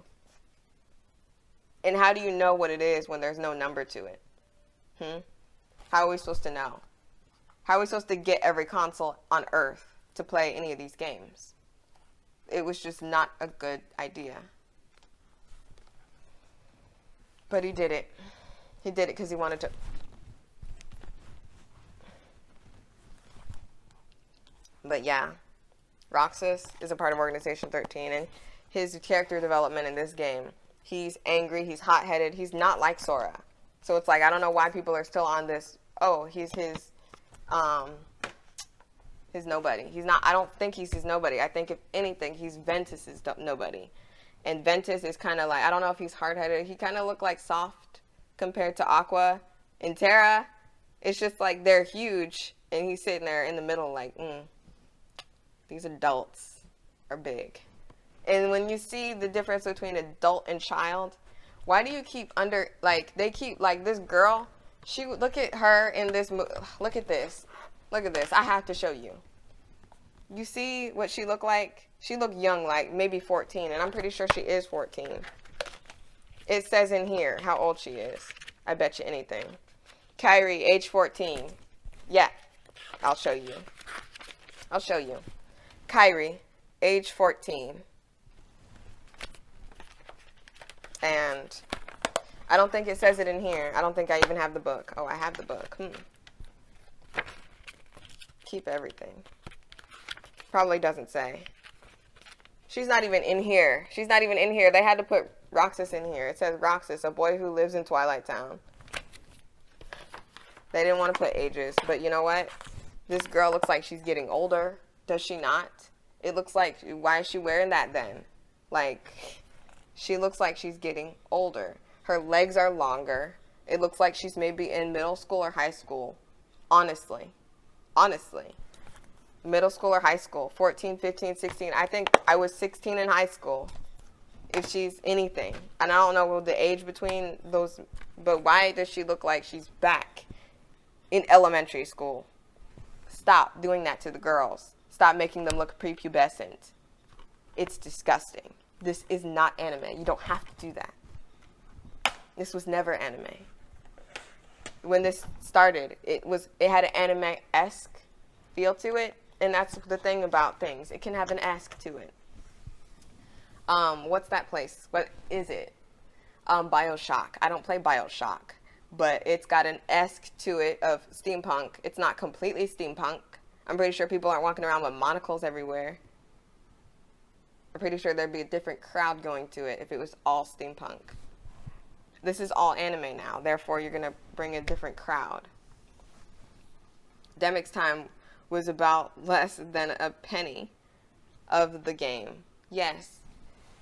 [SPEAKER 1] And how do you know what it is when there's no number to it? How are we supposed to know? How are we supposed to get every console on Earth to play any of these games? It was just not a good idea. But he did it. He did it because he wanted to. But yeah, Roxas is a part of Organization 13, and his character development in this game, he's angry, he's hot-headed, he's not like Sora. So it's like, I don't know why people are still on this, he's his nobody. He's not, I don't think he's his nobody. I think if anything, he's Ventus's nobody. And Ventus is kind of like, I don't know if he's hard-headed. He kind of looked like soft compared to Aqua and Terra. It's just like they're huge, and he's sitting there in the middle like, these adults are big. And when you see the difference between adult and child, why do you keep they keep, this girl, look at her in this, look at this. Look at this. I have to show you. You see what she looked like? She looked young, like maybe 14, and I'm pretty sure she is 14. It says in here how old she is. I bet you anything. Kyrie, age 14. Yeah, I'll show you. I'll show you. Kyrie, age 14. And I don't think it says it in here. I don't think I even have the book. Oh, I have the book. Keep everything. Probably doesn't say. She's not even in here. She's not even in here. They had to put Roxas in here. It says Roxas, a boy who lives in Twilight Town. They didn't want to put ages, but you know what? This girl looks like she's getting older. Does she not? It looks like, why is she wearing that then? Like, she looks like she's getting older. Her legs are longer. It looks like she's maybe in middle school or high school. Honestly. Middle school or high school. 14, 15, 16. I think I was 16 in high school. If she's anything. And I don't know the age between those. But why does she look like she's back in elementary school? Stop doing that to the girls. Stop making them look prepubescent. It's disgusting. This is not anime. You don't have to do that. This was never anime. When this started, it had an anime-esque feel to it, and that's the thing about things. It can have an esque to it. What's that place? What is it? BioShock. I don't play BioShock, but it's got an esque to it of steampunk. It's not completely steampunk. I'm pretty sure people aren't walking around with monocles everywhere. I'm pretty sure there'd be a different crowd going to it if it was all steampunk. This is all anime now, therefore you're going to bring a different crowd. Demic's time was about less than a penny of the game. Yes,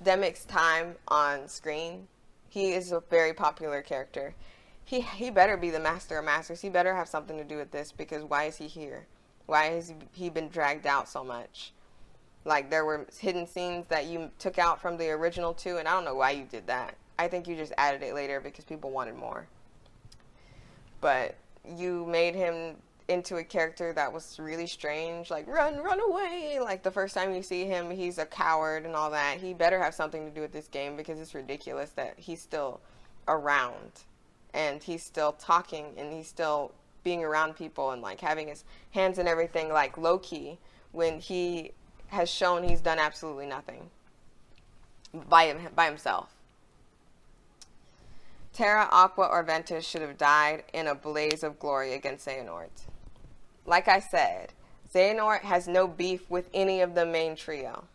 [SPEAKER 1] Demic's time on screen, he is a very popular character. He better be the master of masters. He better have something to do with this, because why is he here? Why has he been dragged out so much? Like, there were hidden scenes that you took out from the original 2, and I don't know why you did that. I think you just added it later because people wanted more. But you made him into a character that was really strange, like, run away. Like, the first time you see him, he's a coward and all that. He better have something to do with this game, because it's ridiculous that he's still around. And he's still talking, and he's still being around people, and, like, having his hands and everything, like, low-key, when he has shown he's done absolutely nothing by himself. Terra, Aqua, or Ventus should have died in a blaze of glory against Xehanort. Like I said, Xehanort has no beef with any of the main trio.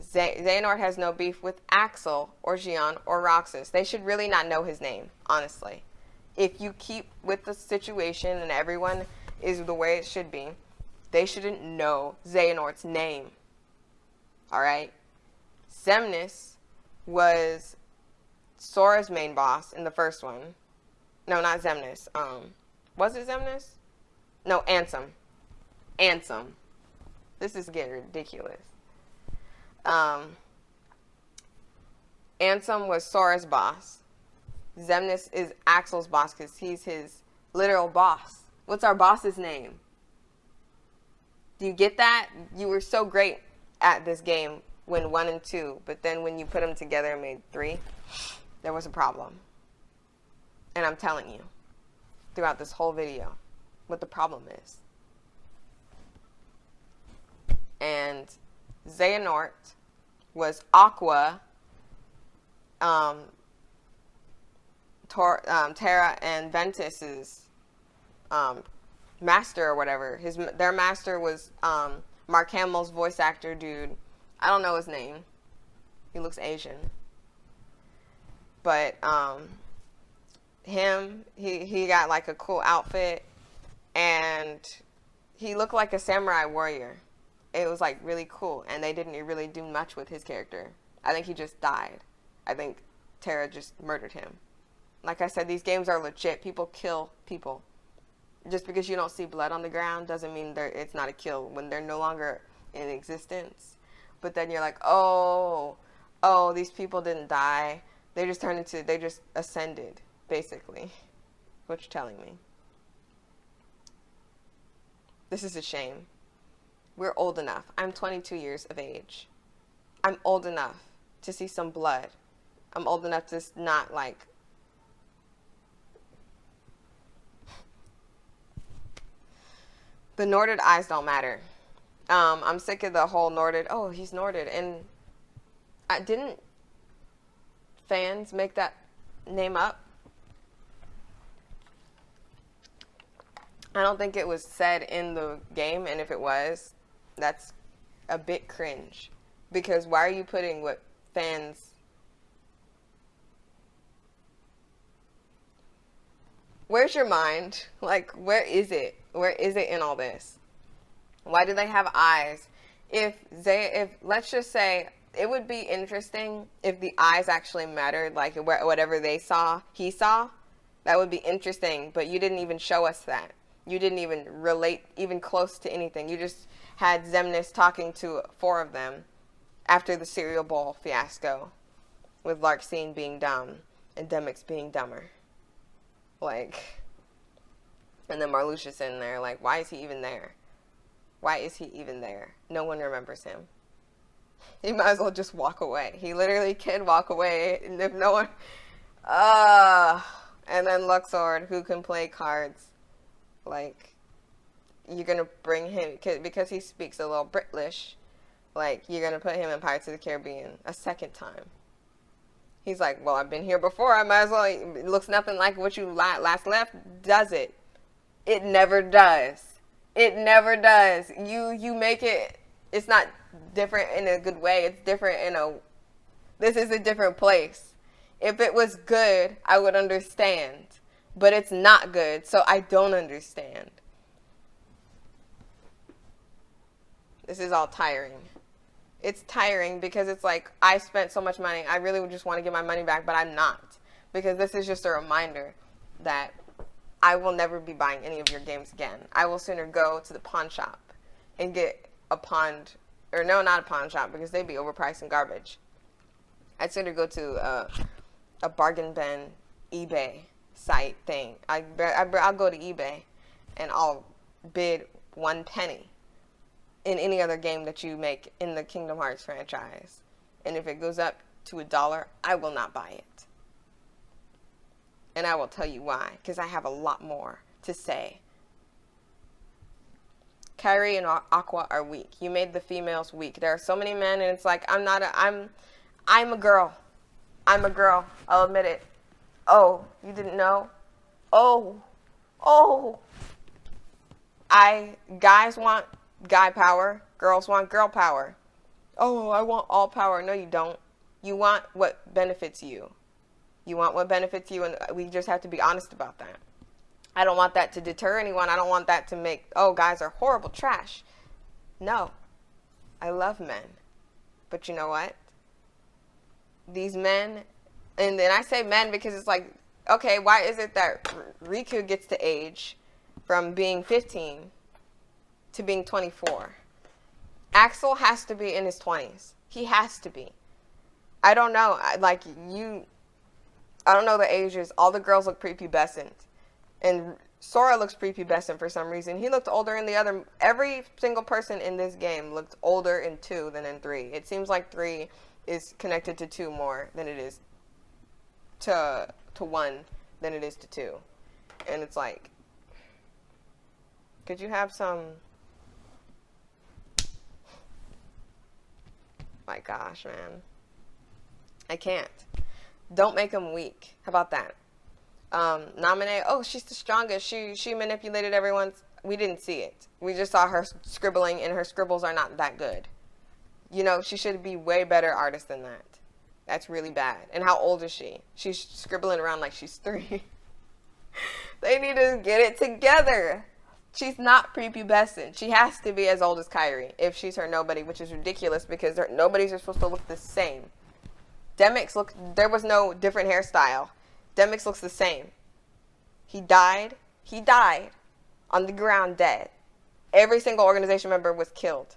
[SPEAKER 1] Xehanort has no beef with Axel, or Xion, or Roxas. They should really not know his name, honestly. If you keep with the situation and everyone is the way it should be, they shouldn't know Xehanort's name. Alright? Xemnas was Sora's main boss in the first one. No, not Xemnas. Was it Xemnas? No, Ansem. Ansem. This is getting ridiculous. Ansem was Sora's boss. Xemnas is Axel's boss because he's his literal boss. What's our boss's name? Do you get that? You were so great at this game when 1 and 2, but then when you put them together and made 3, there was a problem. And I'm telling you, throughout this whole video, what the problem is. And Xehanort was Aqua, Terra and Ventus's master or whatever. Their master was Mark Hamill's voice actor dude. I don't know his name. He looks Asian. But he got like a cool outfit, and he looked like a samurai warrior. It was like really cool, and they didn't really do much with his character. I think he just died. I think Terra just murdered him. Like I said, these games are legit. People kill people. Just because you don't see blood on the ground doesn't mean it's not a kill when they're no longer in existence. But then you're like, oh, these people didn't die. They just ascended, basically. What you're telling me. This is a shame. We're old enough. I'm 22 years of age. I'm old enough to see some blood. I'm old enough to not, like... The Norded eyes don't matter. I'm sick of the whole Norded, oh, he's Norded. And didn't fans make that name up? I don't think it was said in the game, and if it was, that's a bit cringe. Because why are you putting what fans... Where's your mind? Like, where is it? Where is it in all this? Why do they have eyes? If let's just say, it would be interesting if the eyes actually mattered, like whatever he saw, that would be interesting, but you didn't even show us that. You didn't even relate even close to anything. You just had Xemnas talking to 4 of them after the cereal bowl fiasco, with Larxene being dumb and Demix being dumber. Like, and then Marluxia's in there. Like, why is he even there? Why is he even there? No one remembers him. He might as well just walk away. He literally can walk away, and if no one... and then Luxord, who can play cards. Like, you're going to bring him... Because he speaks a little British, like, you're going to put him in Pirates of the Caribbean a second time. He's like, well, I've been here before. I might as well... It looks nothing like what you last left, does it? It never does. It never does. You make it It's not different in a good way. It's different in a, this is a different place. If it was good, I would understand. But it's not good, so I don't understand. This is all tiring. It's tiring because it's like, I spent so much money. I really would just want to get my money back, but I'm not. Because this is just a reminder that I will never be buying any of your games again. I will sooner go to the pawn shop and get a not a pawn shop, because they'd be overpriced and garbage. I'd sooner go to a bargain bin eBay site thing. I'll go to eBay and I'll bid 1 penny in any other game that you make in the Kingdom Hearts franchise. And if it goes up to $1, I will not buy it. And I will tell you why, because I have a lot more to say. Kairi and Aqua are weak. You made the females weak. There are so many men, and it's like, I'm a girl. I'm a girl. I'll admit it. Oh, you didn't know? Oh. Guys want guy power. Girls want girl power. Oh, I want all power. No, you don't. You want what benefits you. You want what benefits you, and we just have to be honest about that. I don't want that to deter anyone. I don't want that to make, oh, guys are horrible trash. No. I love men. But you know what? These men, and then I say men because it's like, okay, why is it that Riku gets to age from being 15 to being 24? Axel has to be in his 20s. He has to be. I don't know. I don't know the ages. All the girls look prepubescent. And Sora looks prepubescent for some reason. He looked older in the other. Every single person in this game looked older in 2 than in 3. It seems like 3 is connected to 2 more than it is to 1 than it is to 2. And it's like, could you have some... My gosh, man. I can't. Don't make them weak. How about that? Nominate, oh, she's the strongest. She manipulated everyone's... We didn't see it. We just saw her scribbling, and her scribbles are not that good. You know, she should be way better artist than that. That's really bad. And how old is she? She's scribbling around like she's 3. They need to get it together. She's not prepubescent. She has to be as old as Kairi if she's her nobody, which is ridiculous because her nobodies are supposed to look the same. Demyx there was no different hairstyle. Demyx looks the same. He died on the ground dead. Every single organization member was killed.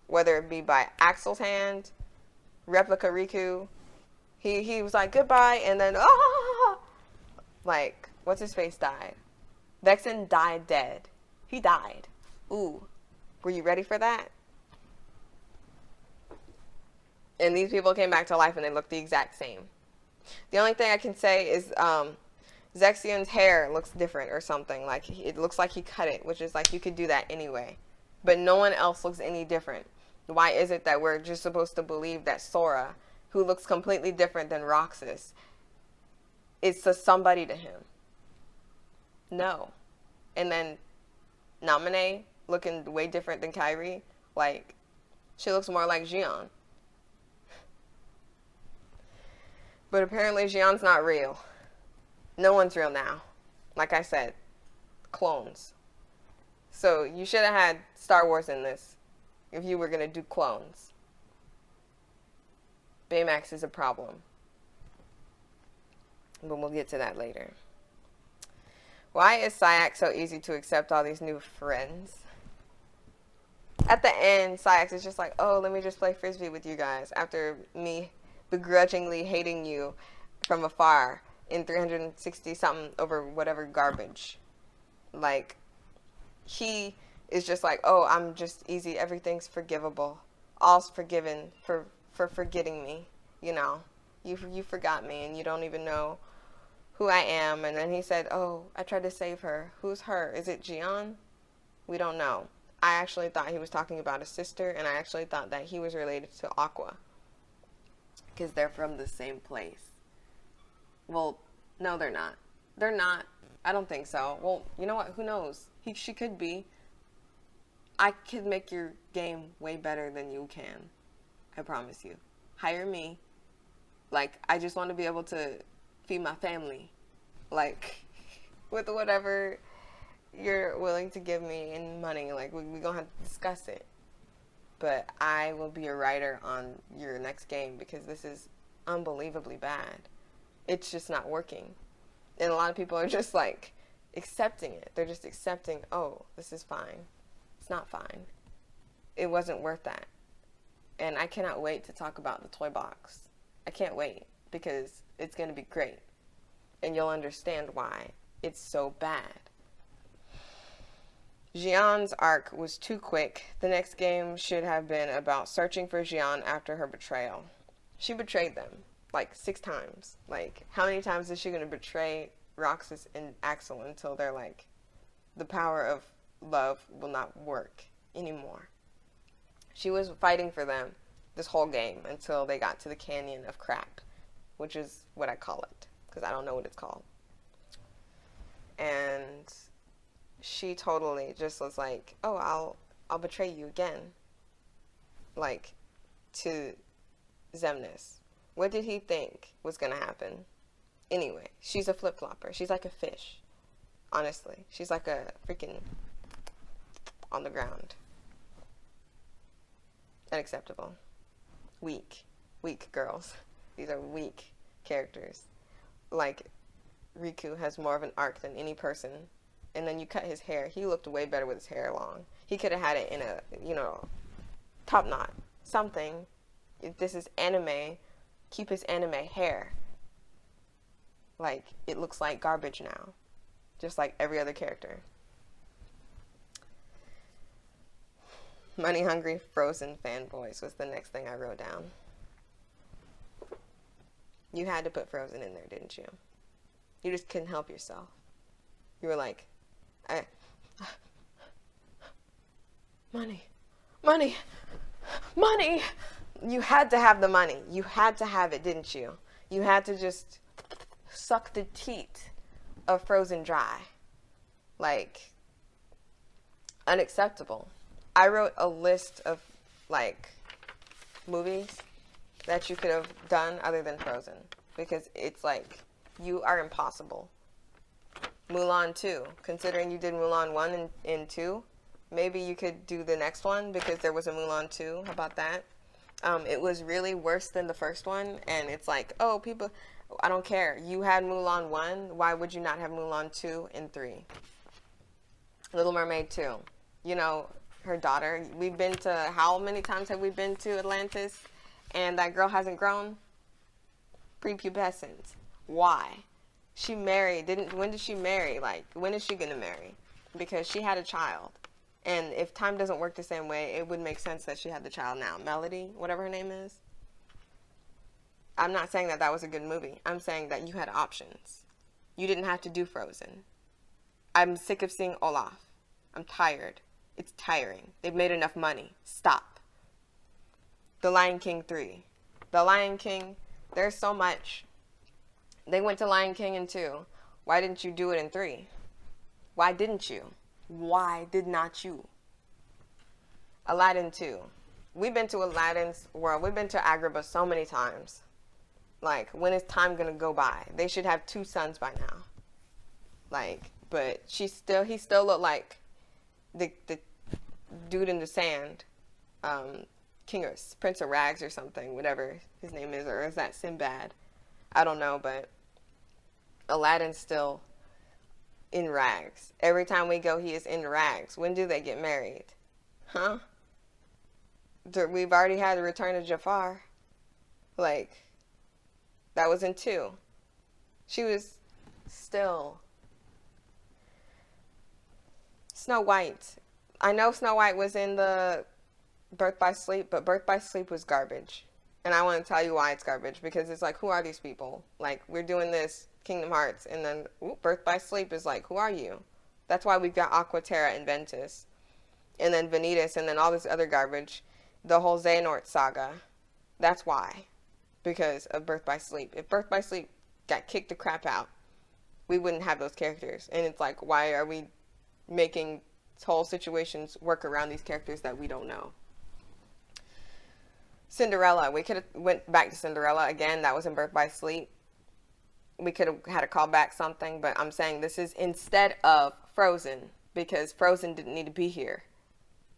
[SPEAKER 1] Whether it be by Axel's hand, Replica Riku. He was like, goodbye, and then, like, what's his face died? Zexion died dead. He died. Ooh. Were you ready for that? And these people came back to life and they looked the exact same. The only thing I can say is Zexion's hair looks different or something. Like, it looks like he cut it, which is like, you could do that anyway. But no one else looks any different. Why is it that we're just supposed to believe that Sora, who looks completely different than Roxas, is somebody to him? No. And then Naminé looking way different than Kairi. Like, she looks more like Xion. But apparently Xion's not real. No one's real now. Like I said, clones. So you should have had Star Wars in this if you were going to do clones. Baymax is a problem. But we'll get to that later. Why is Sayax so easy to accept all these new friends? At the end, Sayax is just like, oh, let me just play Frisbee with you guys after me begrudgingly hating you from afar in 360 something over whatever garbage. Like, he is just like, oh, I'm just easy. Everything's forgivable. All's forgiven for forgetting me. You know, you forgot me and you don't even know who I am. And then he said, oh, I tried to save her. Who's her? Is it Xion? We don't know. I actually thought he was talking about a sister, and I actually thought that he was related to Aqua because they're from the same place. Well, no, they're not. They're not. I don't think so. Well, you know what? Who knows? She could be. I could make your game way better than you can. I promise you. Hire me. Like, I just want to be able to feed my family. Like, with whatever you're willing to give me in money. Like, we're going to have to discuss it. But I will be a writer on your next game because this is unbelievably bad. It's just not working. And a lot of people are just, like, accepting it. They're just accepting, oh, this is fine. It's not fine. It wasn't worth that. And I cannot wait to talk about the toy box. I can't wait because it's going to be great. And you'll understand why it's so bad. Xian's arc was too quick. The next game should have been about searching for Xian after her betrayal. She betrayed them like 6 times. Like, how many times is she going to betray Roxas and Axel until they're like, the power of love will not work anymore? She was fighting for them this whole game until they got to the Canyon of Crap, which is what I call it, because I don't know what it's called. And she totally just was like, oh, I'll betray you again. Like, to Xemnas. What did he think was going to happen? Anyway, she's a flip-flopper. She's like a fish. Honestly. She's like a freaking on the ground. Unacceptable. Weak. Weak girls. These are weak characters. Like, Riku has more of an arc than any person. And then you cut his hair. He looked way better with his hair long. He could have had it in a, top knot. Something. If this is anime, keep his anime hair. Like, it looks like garbage now. Just like every other character. Money-hungry Frozen fanboys was the next thing I wrote down. You had to put Frozen in there, didn't you? You just couldn't help yourself. You were like, money. You had to have the money. You had to have it, didn't you? You had to just suck the teat of Frozen dry. Like, unacceptable. I wrote a list of, like, movies that you could have done other than Frozen. Because it's like, you are impossible. Mulan 2. Considering you did Mulan 1 and 2, maybe you could do the next one because there was a Mulan 2. How about that? It was really worse than the first one. And it's like, oh, people, I don't care. You had Mulan 1. Why would you not have Mulan 2 and 3? Little Mermaid 2. Her daughter. We've been to, how many times have we been to Atlantis? And that girl hasn't grown? Prepubescent. Why? She married, when did she marry? Like, when is she going to marry? Because she had a child. And if time doesn't work the same way, it would make sense that she had the child now. Melody, whatever her name is. I'm not saying that that was a good movie. I'm saying that you had options. You didn't have to do Frozen. I'm sick of seeing Olaf. I'm tired. It's tiring. They've made enough money. Stop. The Lion King 3. The Lion King, there's so much. They went to Lion King in 2. Why didn't you do it in 3? Why didn't you? Why did not you? Aladdin 2. We've been to Aladdin's world. We've been to Agrabah so many times. Like, when is time gonna go by? They should have 2 sons by now. Like, but he still looked like the dude in the sand, King or Prince of Rags or something, whatever his name is, or is that Sinbad? I don't know, but Aladdin's still in rags. Every time we go, he is in rags. When do they get married? Huh? We've already had the Return of Jafar. Like, that was in 2. She was still Snow White. I know Snow White was in the Birth by Sleep, but Birth by Sleep was garbage. And I want to tell you why it's garbage, because it's like, who are these people? Like, we're doing this Kingdom Hearts, and then Birth by Sleep is like, who are you? That's why we've got Aqua Terra and Ventus, and then Vanitas, and then all this other garbage. The whole Xehanort saga. That's why. Because of Birth by Sleep. If Birth by Sleep got kicked the crap out, we wouldn't have those characters. And it's like, why are we making whole situations work around these characters that we don't know. Cinderella. We could have went back to Cinderella again. That was in Birth by Sleep. We could have had to call back something, but I'm saying this is instead of Frozen, because Frozen didn't need to be here.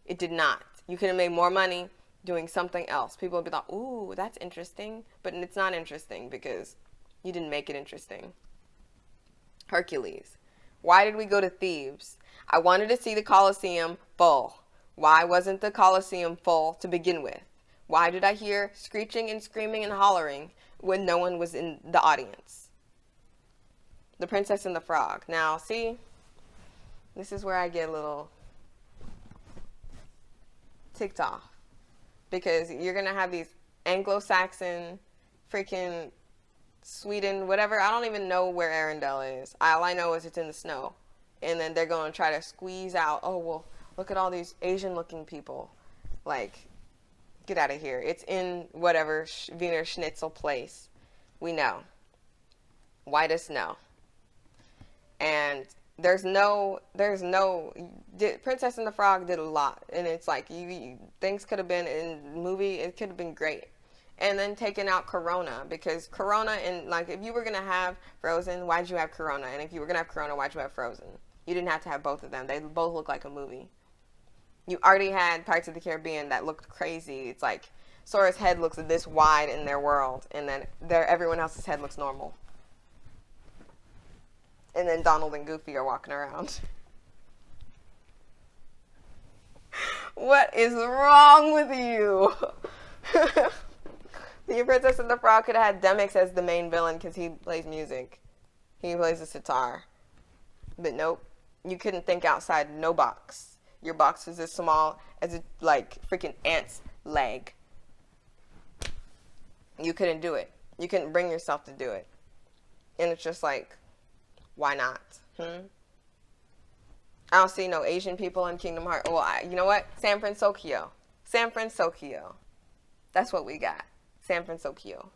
[SPEAKER 1] It did not. You could have made more money doing something else. People would be like, ooh, that's interesting. But it's not interesting because you didn't make it interesting. Hercules. Why did we go to Thebes? I wanted to see the Colosseum full. Why wasn't the Colosseum full to begin with? Why did I hear screeching and screaming and hollering when no one was in the audience? The Princess and the Frog. Now, see, this is where I get a little ticked off. Because you're going to have these Anglo-Saxon, freaking Sweden, whatever. I don't even know where Arendelle is. All I know is it's in the snow. And then they're going to try to squeeze out, oh, well, look at all these Asian-looking people. Like, get out of here. It's in whatever Wiener Schnitzel place. We know. White as snow. And Princess and the Frog did a lot, and it's like things could have been in the movie, it could have been great. And then taking out Corona, because Corona, and like if you were gonna have Frozen, why'd you have Corona? And if you were gonna have Corona, why'd you have Frozen? You didn't have to have both of them. They both look like a movie. You already had Pirates of the Caribbean that looked crazy. It's like Sora's head looks this wide in their world, and then everyone else's head looks normal. And then Donald and Goofy are walking around. What is wrong with you? The Princess and the Frog could have had Demix as the main villain because he plays music. He plays the sitar. But nope. You couldn't think outside no box. Your box is as small as a, like, freaking ant's leg. You couldn't do it. You couldn't bring yourself to do it. And it's just like, why not? I don't see no Asian people in Kingdom Hearts. Well, you know what? San Francisco. San Francisco. That's what we got. San Francisco.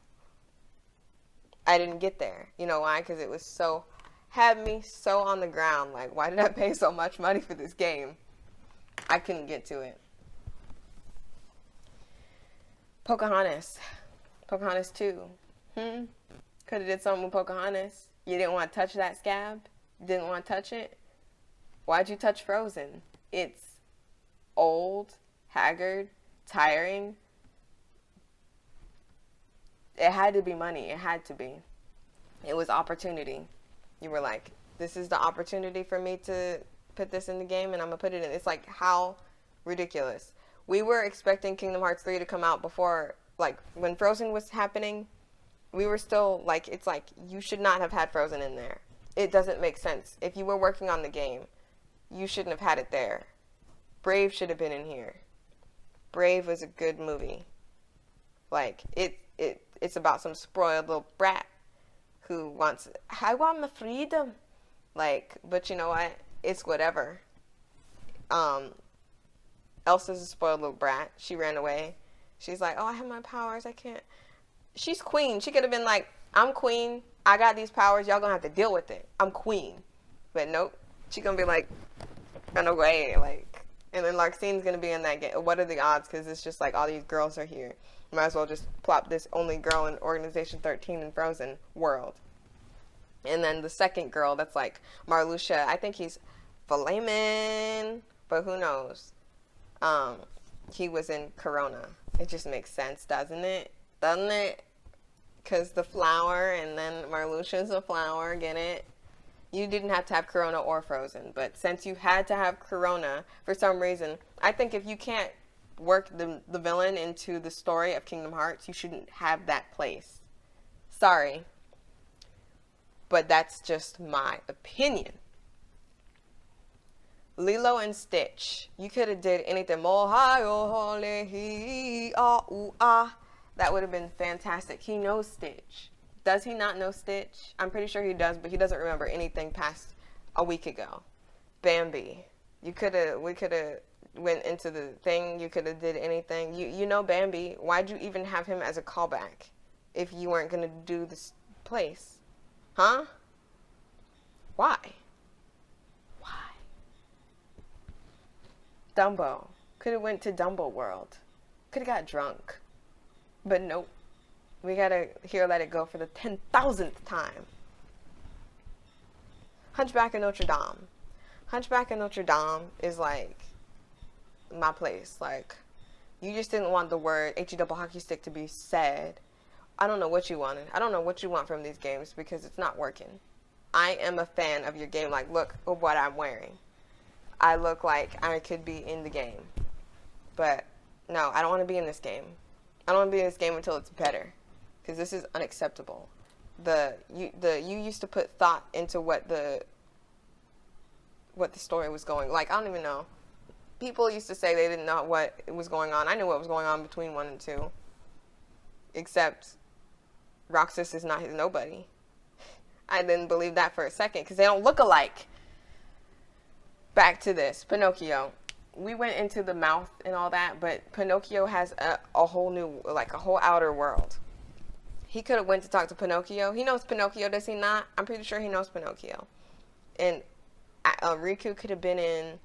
[SPEAKER 1] I didn't get there. You know why? Because it was so, had me so on the ground. Like, why did I pay so much money for this game? I couldn't get to it. Pocahontas. Pocahontas 2. Could have did something with Pocahontas. You didn't want to touch that scab? Didn't want to touch it? Why'd you touch Frozen? It's old, haggard, tiring. It had to be money. It had to be. It was opportunity. You were like, this is the opportunity for me to put this in the game, and I'm going to put it in. It's like, how ridiculous. We were expecting Kingdom Hearts 3 to come out before, like, when Frozen was happening. We were still, like, it's like, you should not have had Frozen in there. It doesn't make sense. If you were working on the game, you shouldn't have had it there. Brave should have been in here. Brave was a good movie. Like, it's about some spoiled little brat who wants, I want my freedom. Like, but you know what? It's whatever. Elsa's a spoiled little brat. She ran away. She's like, oh, I have my powers. I can't. She's queen. She could have been like, I'm queen. I got these powers. Y'all gonna have to deal with it. I'm queen. But nope. She gonna be like, run away. Like, and then Larxine's gonna be in that game. What are the odds? Because it's just like all these girls are here. Might as well just plop this only girl in Organization 13 in Frozen world. And then the second girl that's like Marluxia. I think he's Flamin', but who knows? He was in Corona. It just makes sense, doesn't it? Doesn't it? Because the flower, and then Marluxia's a flower, get it? You didn't have to have Corona or Frozen, but since you had to have Corona, for some reason, I think if you can't work the villain into the story of Kingdom Hearts, you shouldn't have that place. Sorry. But that's just my opinion. Lilo and Stitch. You could have did anything. That would have been fantastic. He knows Stitch. Does he not know Stitch? I'm pretty sure he does, but he doesn't remember anything past a week ago. Bambi. We could have went into the thing. You could have did anything. You know Bambi. Why'd you even have him as a callback if you weren't going to do this place? Huh? Why? Dumbo. Could have went to Dumbo World. Could have got drunk. But nope. We gotta hear Let It Go for the 10,000th time. Hunchback of Notre Dame. Hunchback of Notre Dame is like my place. Like, you just didn't want the word H-E-double hockey stick to be said. I don't know what you wanted. I don't know what you want from these games because it's not working. I am a fan of your game. Like, look at what I'm wearing. I look like I could be in the game. But no, I don't want to be in this game. I don't want to be in this game until it's better. Because this is unacceptable. You used to put thought into what the story was going. Like, I don't even know. People used to say they didn't know what was going on. I knew what was going on between 1 and 2. Except Roxas is not his nobody. I didn't believe that for a second because they don't look alike. Back to this. Pinocchio. We went into the mouth and all that, but Pinocchio has a whole new, like a whole outer world. He could have went to talk to Pinocchio. He knows Pinocchio, does he not? I'm pretty sure he knows Pinocchio. And Riku could have been in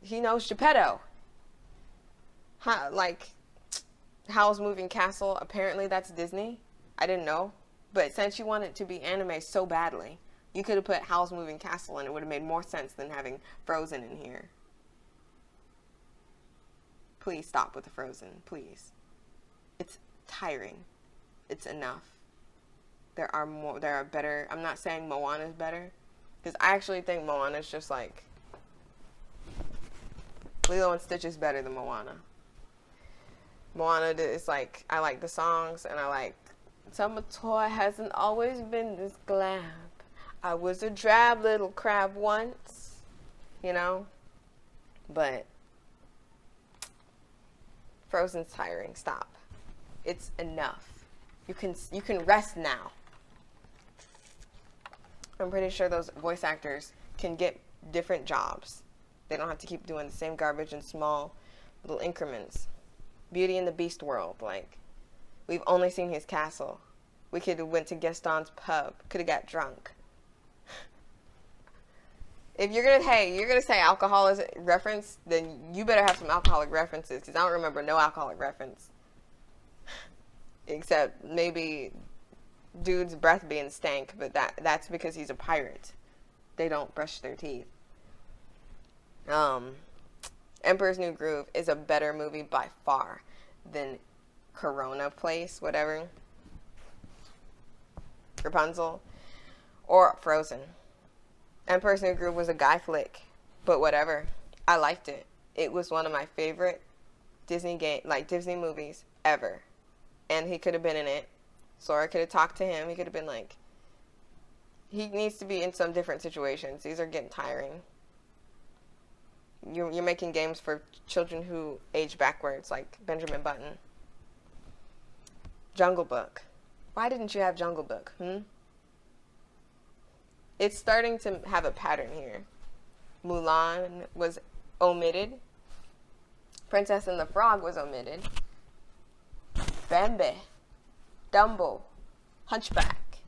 [SPEAKER 1] he knows Geppetto. Like, Howl's Moving Castle, apparently that's Disney. I didn't know. But since you want it to be anime so badly, you could have put Howl's Moving Castle and it would have made more sense than having Frozen in here. Please stop with the Frozen, please. It's tiring. It's enough. There are better. I'm not saying Moana's better, because I actually think Moana's just like Lilo and Stitch is better than Moana. Moana is like, I like the songs, and I like Summer Toy hasn't always been this glad. I was a drab little crab once, you know, but Frozen's tiring. Stop. It's enough. You can rest now. I'm pretty sure those voice actors can get different jobs. They don't have to keep doing the same garbage in small little increments. Beauty and the Beast world, like, we've only seen his castle. We could have went to Gaston's pub. Could have got drunk. If you're gonna say alcohol is a reference, then you better have some alcoholic references, because I don't remember no alcoholic reference. Except maybe dude's breath being stank, but that's because he's a pirate. They don't brush their teeth. Emperor's New Groove is a better movie by far than Corona Place, whatever. Rapunzel. Or Frozen. Emperor's New Groove was a guy flick, but whatever. I liked it. It was one of my favorite Disney movies ever. And he could have been in it. Sora could have talked to him. He could have been like, he needs to be in some different situations. These are getting tiring. You're making games for children who age backwards, like Benjamin Button. Jungle Book. Why didn't you have Jungle Book? It's starting to have a pattern here. Mulan was omitted. Princess and the Frog was omitted. Bambi. Dumbo. Hunchback.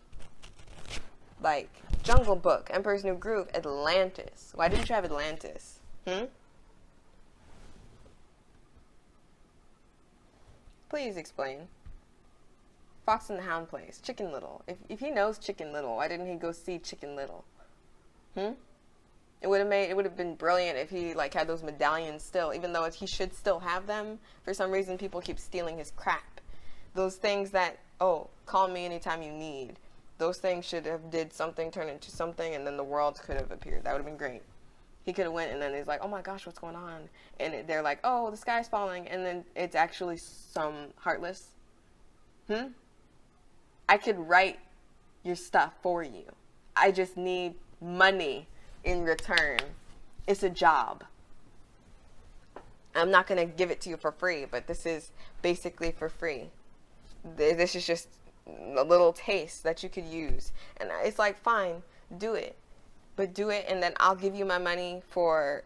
[SPEAKER 1] Like, Jungle Book, Emperor's New Groove, Atlantis. Why didn't you have Atlantis? Please explain. Fox and the Hound plays. Chicken Little. If he knows Chicken Little, why didn't he go see Chicken Little? It would have been brilliant if he like had those medallions still, even though he should still have them. For some reason, people keep stealing his crap. Those things that, call me anytime you need. Those things should have did something, turned into something, and then the world could have appeared. That would have been great. He could have went, and then he's like, oh my gosh, what's going on? And they're like, oh, the sky's falling, and then it's actually some Heartless. I could write your stuff for you. I just need money in return. It's a job. I'm not going to give it to you for free, but this is basically for free. This is just a little taste that you could use. And it's like, fine, do it. But do it, and then I'll give you my money for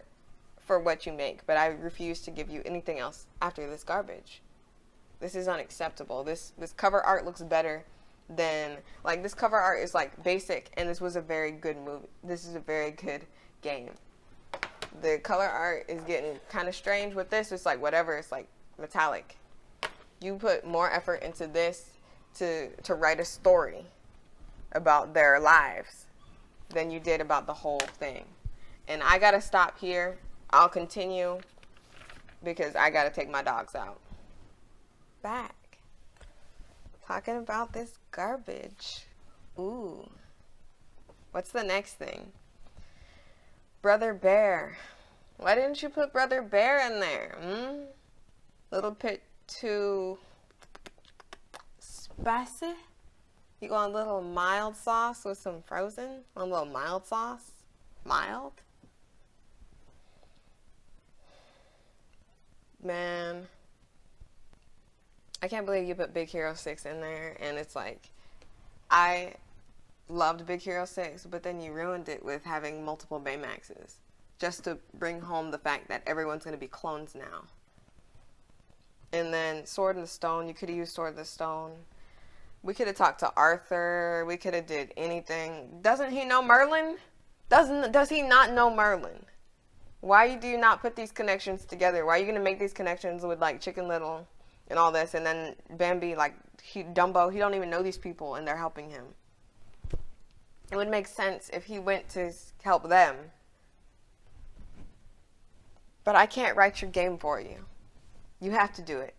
[SPEAKER 1] what you make. But I refuse to give you anything else after this garbage. This is unacceptable. This cover art looks better than, like, this cover art is like basic, and this was a very good movie. This is a very good game. The color art is getting kind of strange with this. It's like whatever. It's like metallic. You put more effort into this to write a story about their lives than you did about the whole thing. And I gotta stop here. I'll continue because I gotta take my dogs out. Back. Talking about this garbage. Ooh. What's the next thing? Brother Bear. Why didn't you put Brother Bear in there? Little bit too spicy? You want a little mild sauce with some frozen? A little mild sauce? Mild? Man. I can't believe you put Big Hero 6 in there, and it's like, I loved Big Hero 6, but then you ruined it with having multiple Baymaxes, just to bring home the fact that everyone's going to be clones now. And then Sword in the Stone, you could have used Sword in the Stone. We could have talked to Arthur, we could have did anything. Doesn't he know Merlin? Does he not know Merlin? Why do you not put these connections together? Why are you going to make these connections with like Chicken Little and all this, and then Bambi, like, Dumbo, he don't even know these people, and they're helping him. It would make sense if he went to help them. But I can't write your game for you. You have to do it.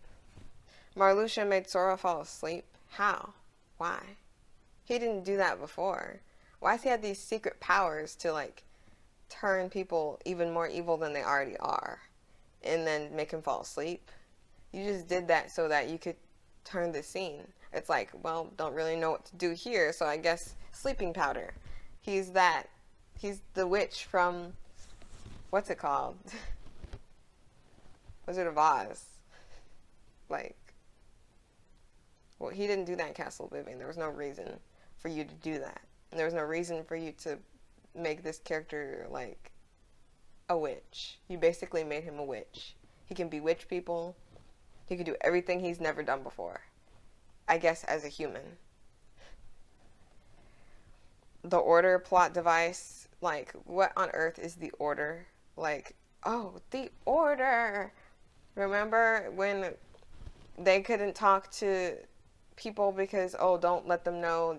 [SPEAKER 1] Marluxia made Sora fall asleep. How? Why? He didn't do that before. Why does he have these secret powers to, like, turn people even more evil than they already are, and then make him fall asleep? You just did that so that you could turn the scene. It's like, well, don't really know what to do here, so I guess sleeping powder. He's that. He's the witch from, what's it called? Wizard of Oz. Like, well, he didn't do that in Castle Oblivion. There was no reason for you to do that. And there was no reason for you to make this character, like, a witch. You basically made him a witch. He can bewitch people. He could do everything he's never done before. I guess as a human. The Order plot device. Like, what on earth is the Order? Like, oh, the Order! Remember when they couldn't talk to people because, oh, don't let them know.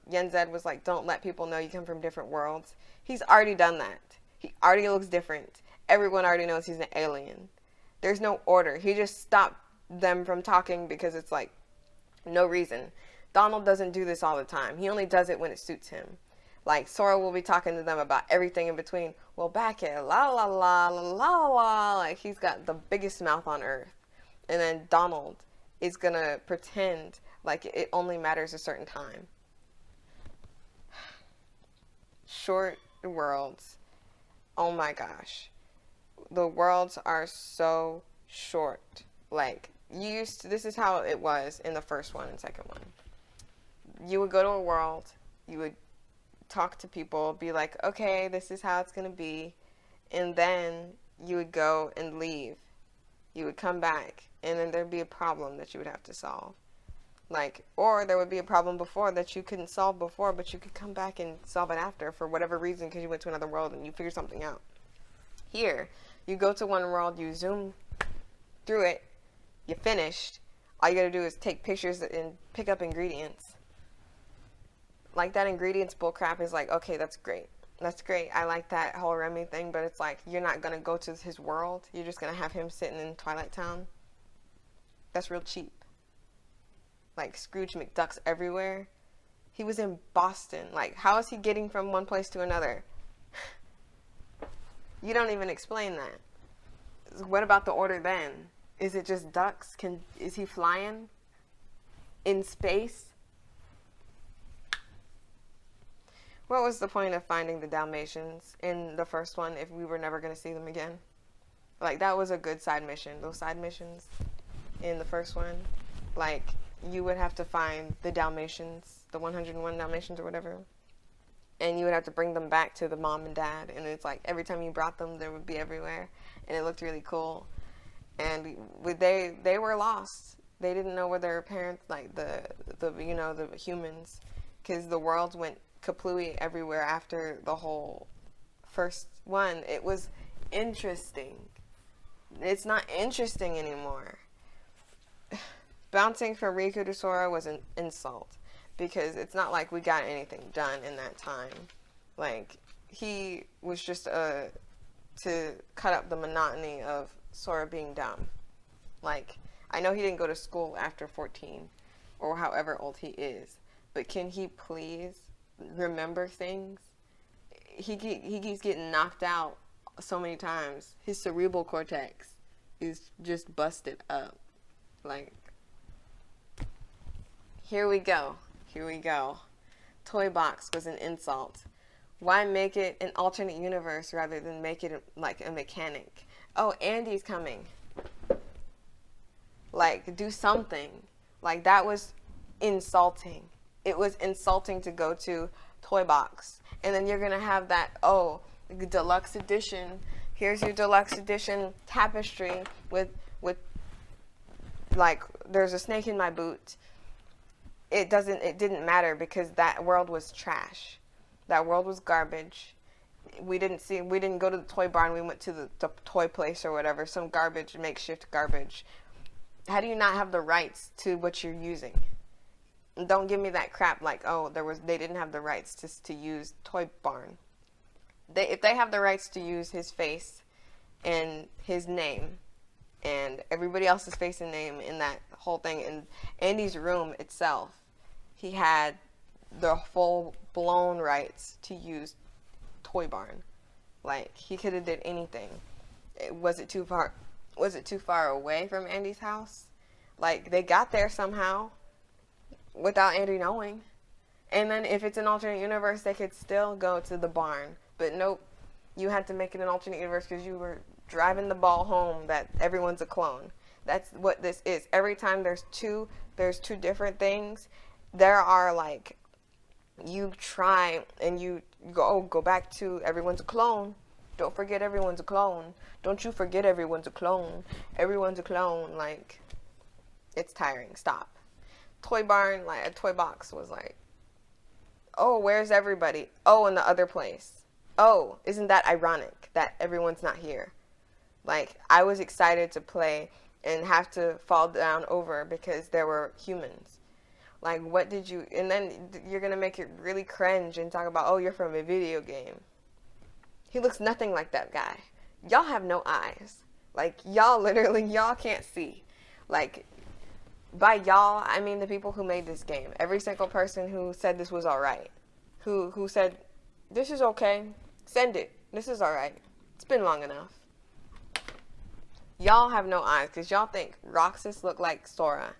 [SPEAKER 1] Yen Zed was like, don't let people know you come from different worlds. He's already done that. He already looks different. Everyone already knows he's an alien. There's no order. He just stopped them from talking because it's like, no reason. Donald doesn't do this all the time. He only does it when it suits him. Like, Sora will be talking to them about everything in between. Well, back at la la la la la la. Like, he's got the biggest mouth on earth. And then Donald is gonna pretend like it only matters a certain time. Short worlds. Oh my gosh. The worlds are so short. Like, this is how it was in the first one and second one. You would go to a world, you would talk to people, be like, okay, this is how it's going to be, and then you would go and leave. You would come back, and then there'd be a problem that you would have to solve. Like, or there would be a problem before that you couldn't solve before, but you could come back and solve it after for whatever reason because you went to another world and you figured something out. Here, you go to one world, you zoom through it, you finished. All you gotta do is take pictures and pick up ingredients. Like, that ingredients bullcrap is like, okay, that's great. That's great. I like that whole Remy thing, but it's like, you're not gonna go to his world. You're just gonna have him sitting in Twilight Town. That's real cheap. Like, Scrooge McDuck's everywhere. He was in Boston. Like, how is he getting from one place to another? You don't even explain that. What about the Order then? Is it just ducks? Is he flying in space? What was the point of finding the Dalmatians in the first one if we were never going to see them again? Like, that was a good side mission. Those side missions in the first one. Like, you would have to find the Dalmatians, the 101 Dalmatians or whatever. And you would have to bring them back to the mom and dad. And it's like, every time you brought them, they would be everywhere. And it looked really cool. And they were lost. They didn't know where their parents, like the humans, because the world went kaplooey everywhere after the whole first one. It was interesting. It's not interesting anymore. Bouncing from Riku to Sora was an insult because it's not like we got anything done in that time. Like, he was just to cut up the monotony of Sora being dumb. Like, I know he didn't go to school after 14 or however old he is, but can he please remember things? He keeps getting knocked out so many times. His cerebral cortex is just busted up. Like, here we go. Toy box was an insult. Why make it an alternate universe rather than make it like a mechanic? Oh, Andy's coming. Like, do something. Like, that was insulting. It was insulting to go to Toy Box. And then you're going to have that, oh, deluxe edition. Here's your deluxe edition tapestry with like, there's a snake in my boot. It didn't matter because that world was trash. That world was garbage. We didn't go to the toy barn. We went to the toy place or whatever, some garbage, makeshift garbage. How do you not have the rights to what you're using? Don't give me that crap like, oh, they didn't have the rights to use Toy Barn. If they have the rights to use his face and his name and everybody else's face and name in that whole thing, in Andy's room itself, he had the full-blown rights to use Toy Barn. Like, he could have did anything. Was it too far away from Andy's house? Like, they got there somehow without Andy knowing. And then if it's an alternate universe, they could still go to the barn. But nope, you had to make it an alternate universe because you were driving the ball home that everyone's a clone. That's what this is. Every time there's two different things, there are like, you try and you go back to everyone's a clone. Don't forget everyone's a clone. Don't you forget everyone's a clone. Everyone's a clone. Like, it's tiring. Stop. Toy Barn, like a toy box was like, oh, where's everybody? Oh, in the other place. Oh, isn't that ironic that everyone's not here? Like, I was excited to play and have to fall down over because there were humans. Like, what did you... And then you're going to make it really cringe and talk about, oh, you're from a video game. He looks nothing like that guy. Y'all have no eyes. Like, y'all can't see. Like, by y'all, I mean the people who made this game. Every single person who said this was alright. Who said, this is okay. Send it. This is alright. It's been long enough. Y'all have no eyes because y'all think Roxas looked like Sora.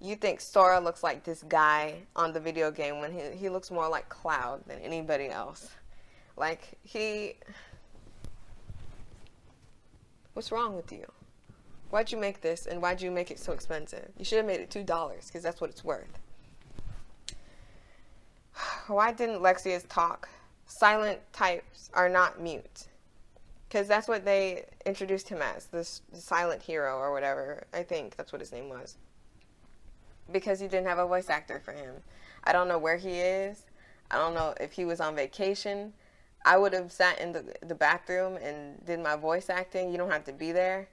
[SPEAKER 1] You think Sora looks like this guy on the video game when he looks more like Cloud than anybody else. Like, what's wrong with you? Why'd you make this and why'd you make it so expensive? You should have made it $2 because that's what it's worth. Why didn't Lexaeus talk? Silent types are not mute. Because that's what they introduced him as, this silent hero or whatever. I think that's what his name was. Because he didn't have a voice actor for him. I don't know where he is. I don't know if he was on vacation. I would have sat in the bathroom and did my voice acting. You don't have to be there.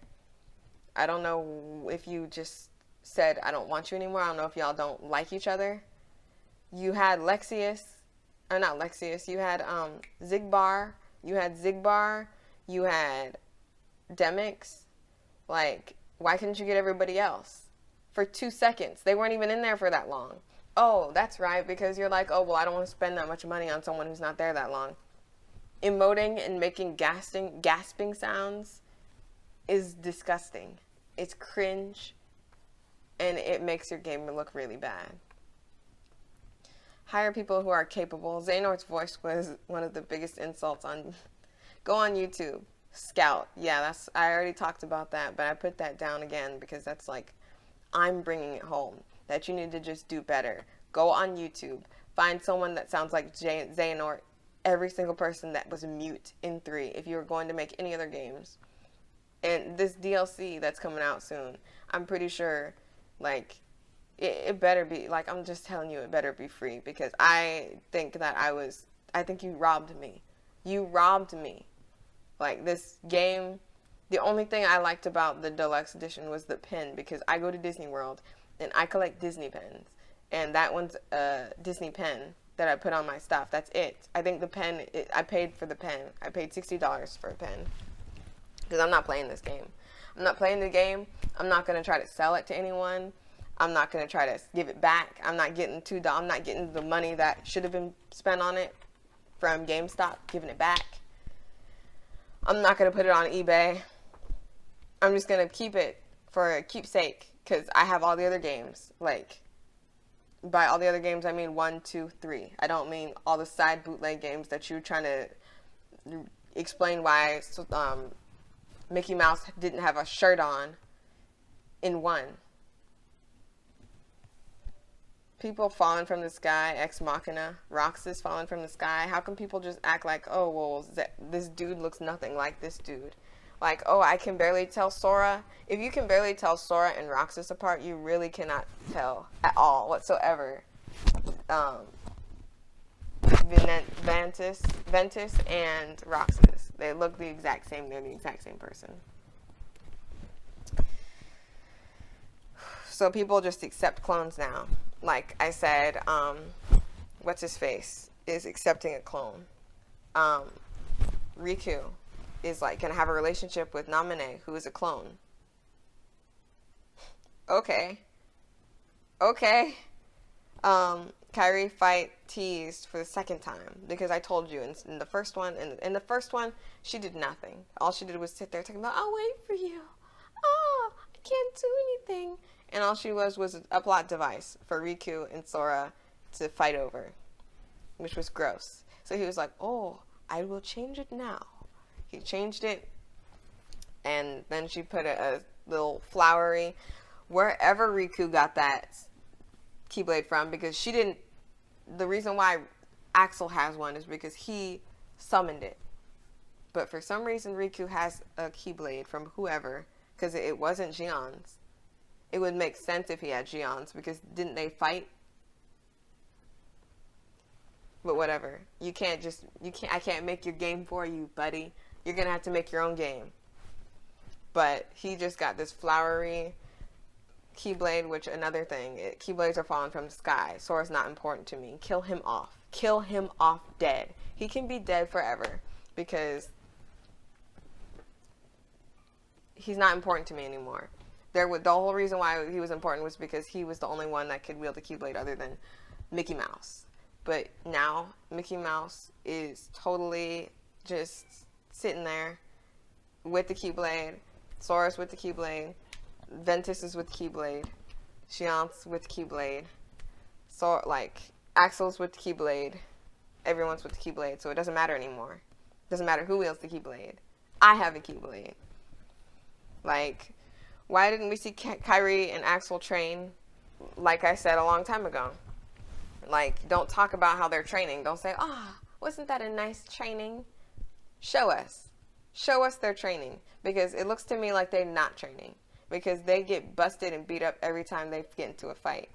[SPEAKER 1] I don't know if you just said, I don't want you anymore. I don't know if y'all don't like each other. You had Lexaeus. Or not Lexaeus. You had Zigbar. You had Zigbar. You had Demix. Like, why couldn't you get everybody else? For 2 seconds. They weren't even in there for that long. Oh, that's right, because you're like, oh, well, I don't want to spend that much money on someone who's not there that long. Emoting and making gasping sounds is disgusting. It's cringe, and it makes your game look really bad. Hire people who are capable. Xehanort's voice was one of the biggest insults on... Go on YouTube. Scout. Yeah, I already talked about that, but I put that down again because that's like... I'm bringing it home, that you need to just do better. Go on YouTube. Find someone that sounds like Xehanort. Every single person that was mute in 3 if you were going to make any other games. And this DLC that's coming out soon, I'm pretty sure, like, it better be, like, I'm just telling you, it better be free. Because I think that I think you robbed me. You robbed me. Like, this game, the only thing I liked about the deluxe edition was the pen, because I go to Disney World and I collect Disney pens, and that one's a Disney pen that I put on my stuff. That's it. I think the pen, I paid for the pen. I paid $60 for a pen, because I'm not playing this game. I'm not playing the game. I'm not going to try to sell it to anyone. I'm not going to try to give it back. I'm not getting I'm not getting the money that should have been spent on it from GameStop, giving it back. I'm not going to put it on eBay. I'm just going to keep it for a keepsake, because I have all the other games. Like, by all the other games, I mean 1, 2, 3. I don't mean all the side bootleg games that you're trying to explain why Mickey Mouse didn't have a shirt on in 1. People falling from the sky, Ex Machina, Roxas falling from the sky. How can people just act like, oh, well, this dude looks nothing like this dude? Like, oh, I can barely tell Sora. If you can barely tell Sora and Roxas apart, you really cannot tell at all whatsoever. Ventus and Roxas. They look the exact same. They're the exact same person. So people just accept clones now. Like I said, what's his face is accepting a clone. Riku is like gonna have a relationship with Naminé, who is a clone. Okay. Kairi fight teased for the second time, because I told you in the first one, she did nothing. All she did was sit there talking about, I'll wait for you. Oh, I can't do anything. And all she was a plot device for Riku and Sora to fight over, which was gross. So he was like, oh, I will change it now. He changed it, and then she put a little flowery, wherever Riku got that Keyblade from, because she didn't, the reason why Axel has one is because he summoned it. But for some reason, Riku has a Keyblade from whoever, because it wasn't Xion's. It would make sense if he had Xion's, because didn't they fight? But whatever. I can't make your game for you, buddy. You're going to have to make your own game. But he just got this flowery Keyblade, which another thing, Keyblades are falling from the sky. Sora's not important to me. Kill him off. Kill him off dead. He can be dead forever, because he's not important to me anymore. The whole reason why he was important was because he was the only one that could wield the Keyblade other than Mickey Mouse. But now Mickey Mouse is totally just sitting there with the Keyblade. Sora's with the Keyblade. Ventus is with Keyblade. Xion's with Keyblade. So, like, Axel's with the Keyblade. Everyone's with the Keyblade, so it doesn't matter anymore. It doesn't matter who wields the Keyblade. I have a Keyblade. Like, why didn't we see Kairi and Axel train, like I said a long time ago? Like, don't talk about how they're training. Don't say, wasn't that a nice training? Show us. Show us their training. Because it looks to me like they're not training. Because they get busted and beat up every time they get into a fight.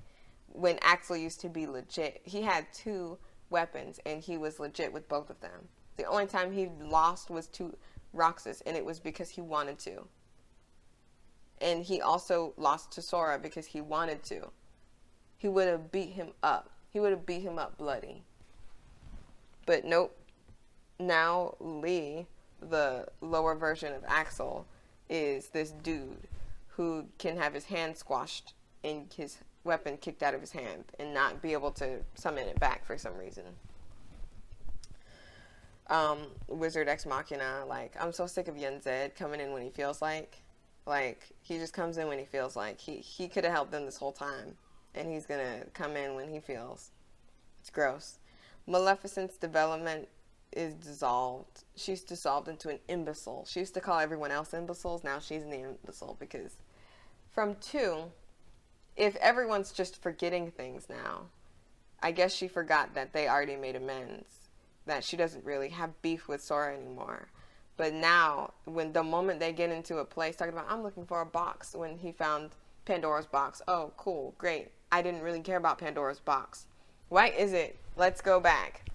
[SPEAKER 1] When Axel used to be legit. He had 2 weapons, and he was legit with both of them. The only time he lost was to Roxas, and it was because he wanted to. And he also lost to Sora because he wanted to. He would have beat him up. He would have beat him up bloody. But nope. Now Lee, the lower version of Axel, is this dude who can have his hand squashed and his weapon kicked out of his hand and not be able to summon it back for some reason. Wizard Ex Machina, like, I'm so sick of Yen Zed coming in when he feels like. Like, he just comes in when he feels like. He could have helped them this whole time. And he's going to come in when he feels. It's gross. Maleficent's development is dissolved. She's dissolved into an imbecile. She used to call everyone else imbeciles. Now she's an imbecile. Because from 2, if everyone's just forgetting things now, I guess she forgot that they already made amends. That she doesn't really have beef with Sora anymore. But now, when the moment they get into a place talking about, I'm looking for a box, when he found Pandora's box. Oh, cool, great. I didn't really care about Pandora's box. Why is it, let's go back.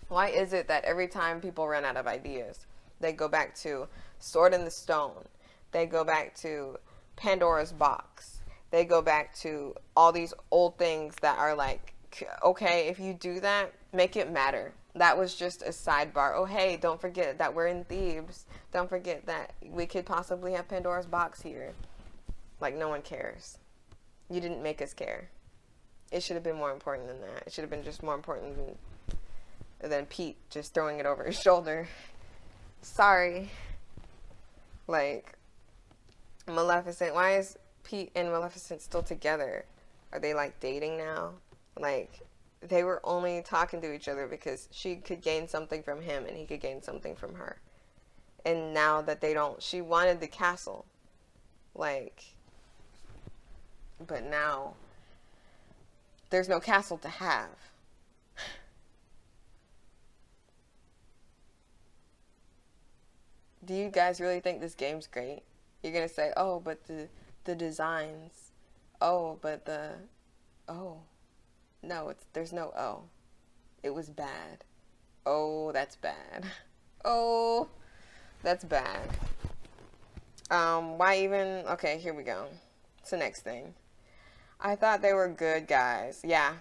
[SPEAKER 1] Why is it that every time people run out of ideas, They go back to Sword in the Stone. They go back to Pandora's Box. They go back to all these old things that are like, okay, if you do that, make it matter. That was just a sidebar. Oh, hey, don't forget that we're in Thebes. Don't forget that we could possibly have Pandora's Box here. Like, no one cares. You didn't make us care. It should have been more important than that. It should have been just more important than Pete just throwing it over his shoulder. Sorry. Like, Maleficent. Why is Pete and Maleficent still together? Are they, like, dating now? Like, they were only talking to each other because she could gain something from him and he could gain something from her. And now that they don't, she wanted the castle. Like, but now there's no castle to have. Do you guys really think this game's great? You're gonna say, oh, but the designs. Oh, but the, oh. No, there's no oh. It was bad. Oh, that's bad. Oh, that's bad. Why even, okay, here we go. It's the next thing. I thought they were good guys. Yeah.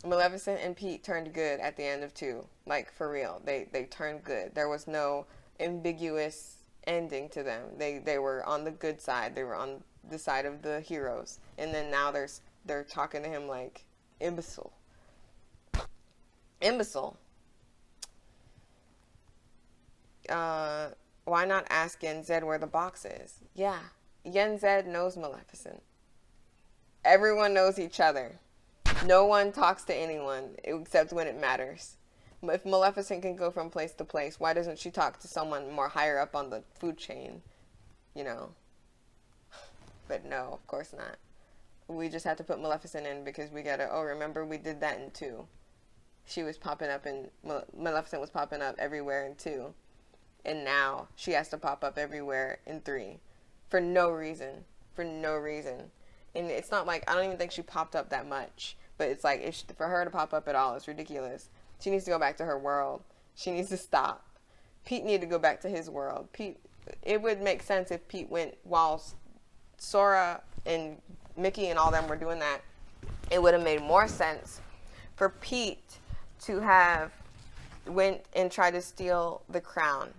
[SPEAKER 1] Maleficent and Pete turned good at the end of 2. Like, for real. They turned good. There was no ambiguous ending to them. They were on the good side. They were on the side of the heroes. And then now they're talking to him like, imbecile. Imbecile. Why not ask Yen Zed where the box is? Yeah. Yen Zed knows Maleficent. Everyone knows each other. No one talks to anyone except when it matters. If Maleficent can go from place to place, why doesn't she talk to someone more higher up on the food chain? You know. But no, of course not. We just had to put Maleficent in because we gotta, oh, remember we did that in 2. She was popping up in, Maleficent was popping up everywhere in 2. And now she has to pop up everywhere in 3. For no reason. For no reason. And it's not like, I don't even think she popped up that much. But it's like, for her to pop up at all, it's ridiculous. She needs to go back to her world. She needs to stop. Pete needed to go back to his world. Pete, it would make sense if Pete went while Sora and Mickey and all them were doing that. It would have made more sense for Pete to have went and tried to steal the crown.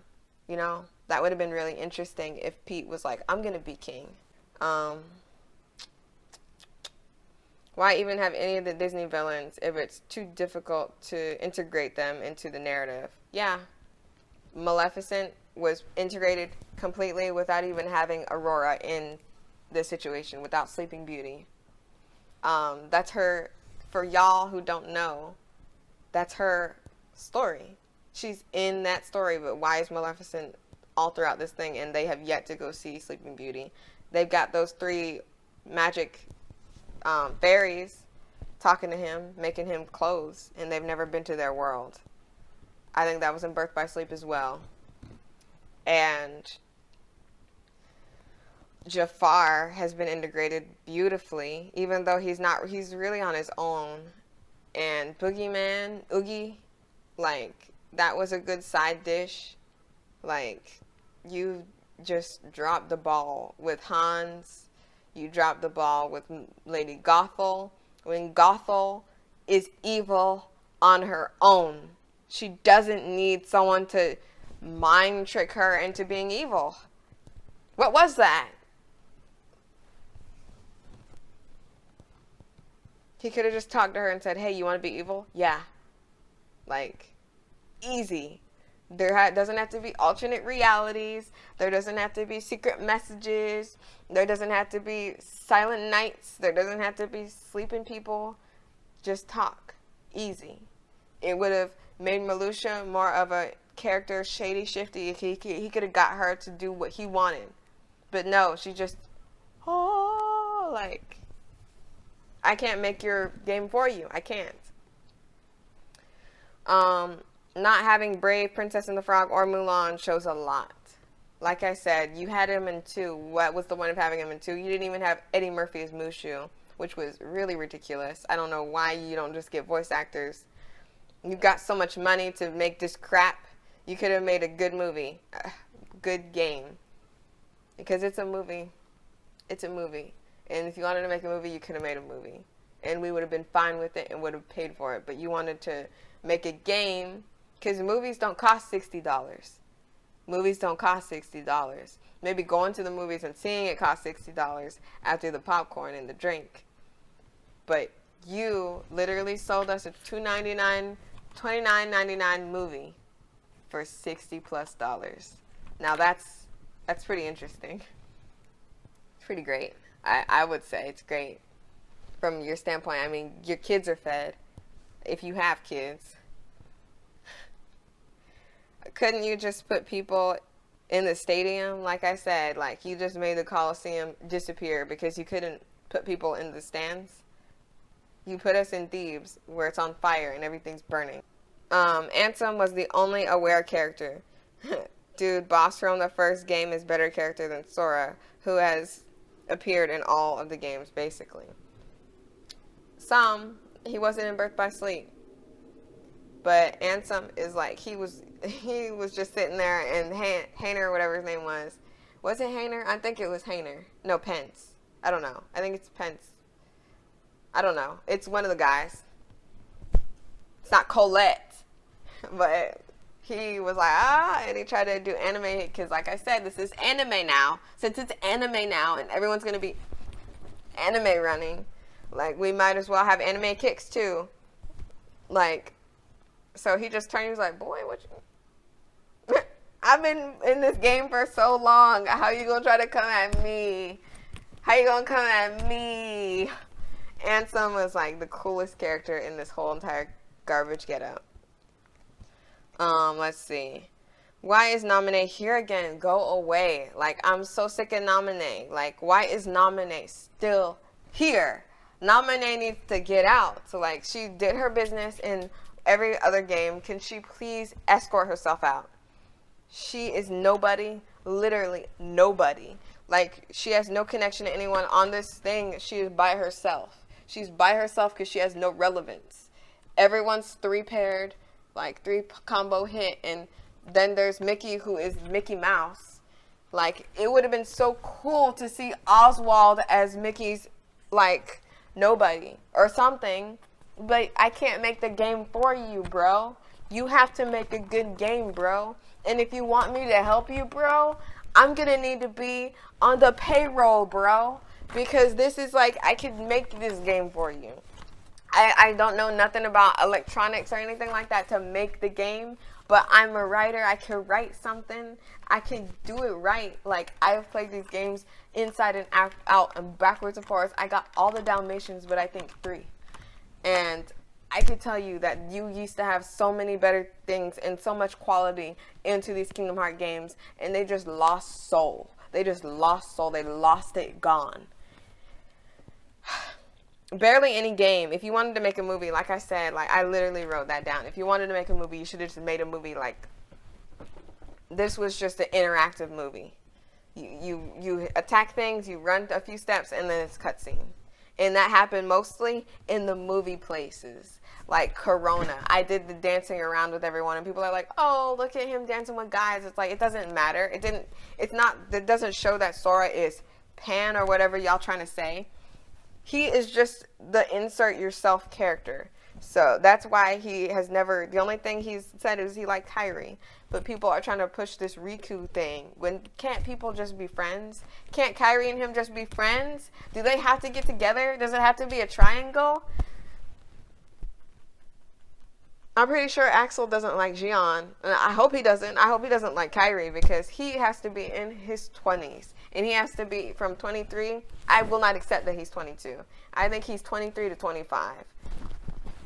[SPEAKER 1] You know, that would have been really interesting if Pete was like, I'm going to be king. Why even have any of the Disney villains if it's too difficult to integrate them into the narrative? Yeah. Maleficent was integrated completely without even having Aurora in the situation, without Sleeping Beauty. That's her, for y'all who don't know, that's her story. She's in that story, but why is Maleficent all throughout this thing and they have yet to go see Sleeping Beauty? They've got those 3 magic fairies talking to him, making him clothes, and they've never been to their world. I think that was in Birth by Sleep as well. And Jafar has been integrated beautifully, even though he's really on his own. And Boogeyman, Oogie, like, that was a good side dish. Like, you just dropped the ball with Hans. You dropped the ball with Lady Gothel. When Gothel is evil on her own. She doesn't need someone to mind trick her into being evil. What was that? He could have just talked to her and said, hey, you want to be evil? Yeah. Like, easy. There doesn't have to be alternate realities. There doesn't have to be secret messages. There doesn't have to be silent nights. There doesn't have to be sleeping people. Just talk. Easy. It would have made Malusha more of a character, shady, shifty. He could have got her to do what he wanted. But no, she just, oh, like, I can't make your game for you. I can't. Not having Brave, Princess and the Frog, or Mulan shows a lot. Like I said, you had him in 2. What was the point of having him in 2? You didn't even have Eddie Murphy as Mushu, which was really ridiculous. I don't know why you don't just get voice actors. You've got so much money to make this crap. You could have made a good movie, a good game. Because it's a movie. It's a movie. And if you wanted to make a movie, you could have made a movie. And we would have been fine with it and would have paid for it. But you wanted to make a game, because movies don't cost $60. Movies don't cost $60. Maybe going to the movies and seeing it costs $60 after the popcorn and the drink. But you literally sold us a $29.99 movie for $60+. Now that's pretty interesting. It's pretty great. I would say it's great from your standpoint. I mean, your kids are fed, if you have kids. Couldn't you just put people in the stadium? Like I said, like you just made the Coliseum disappear because you couldn't put people in the stands. You put us in Thebes where it's on fire and everything's burning. Ansem was the only aware character. Dude, Boss from the first game is better character than Sora, who has appeared in all of the games, basically. He wasn't in Birth by Sleep. But Ansem is like, he was just sitting there, and Hainer, whatever his name was. Was it Hainer? I think it was Hainer. No, Pence. I don't know. I think it's Pence. I don't know. It's one of the guys. It's not Colette. But he was like, and he tried to do anime, because like I said, this is anime now. Since it's anime now, and everyone's going to be anime running, like, we might as well have anime kicks, too. Like, so he just turned, he was like, boy, what you... I've been in this game for so long. How you going to try to come at me? How you going to come at me? Ansem was, like, the coolest character in this whole entire garbage getup. Let's see. Why is Nominee here again? Go away. Like, I'm so sick of Nominee. Like, why is Nominee still here? Nominee needs to get out. So, like, she did her business in every other game. Can she please escort herself out? She is nobody. Literally nobody. Like, she has no connection to anyone on this thing. She is by herself. She's by herself because she has no relevance. Everyone's three-paired. Like, 3-combo hit, and then there's Mickey, who is Mickey Mouse. Like, it would have been so cool to see Oswald as Mickey's, like, nobody or something, but I can't make the game for you, bro. You have to make a good game, bro. And if you want me to help you, bro, I'm gonna need to be on the payroll, bro, because this is like, I can make this game for you. I don't know nothing about electronics or anything like that to make the game, but I'm a writer. I can write something. I can do it right. Like, I've played these games inside and out and backwards and forwards. I got all the Dalmatians, but I think 3. And I could tell you that you used to have so many better things and so much quality into these Kingdom Hearts games, and they just lost soul. They just lost soul. They lost it, gone. Barely any game. If you wanted to make a movie, like I said, like I literally wrote that down. If you wanted to make a movie, you should have just made a movie like this was just an interactive movie. You attack things, you run a few steps, and then it's cutscene. And that happened mostly in the movie places, like Corona. I did the dancing around with everyone, and people are like, "Oh, look at him dancing with guys." It's like, it doesn't matter. It doesn't show that Sora is Pan or whatever y'all trying to say. He is just the insert yourself character. So that's why he has never, the only thing he's said is he liked Kairi. But people are trying to push this Riku thing. Can't people just be friends? Can't Kairi and him just be friends? Do they have to get together? Does it have to be a triangle? I'm pretty sure Axel doesn't like Xion. And I hope he doesn't. I hope he doesn't like Kairi, because he has to be in his 20s. And he has to be from 23. I will not accept that he's 22. I think he's 23 to 25.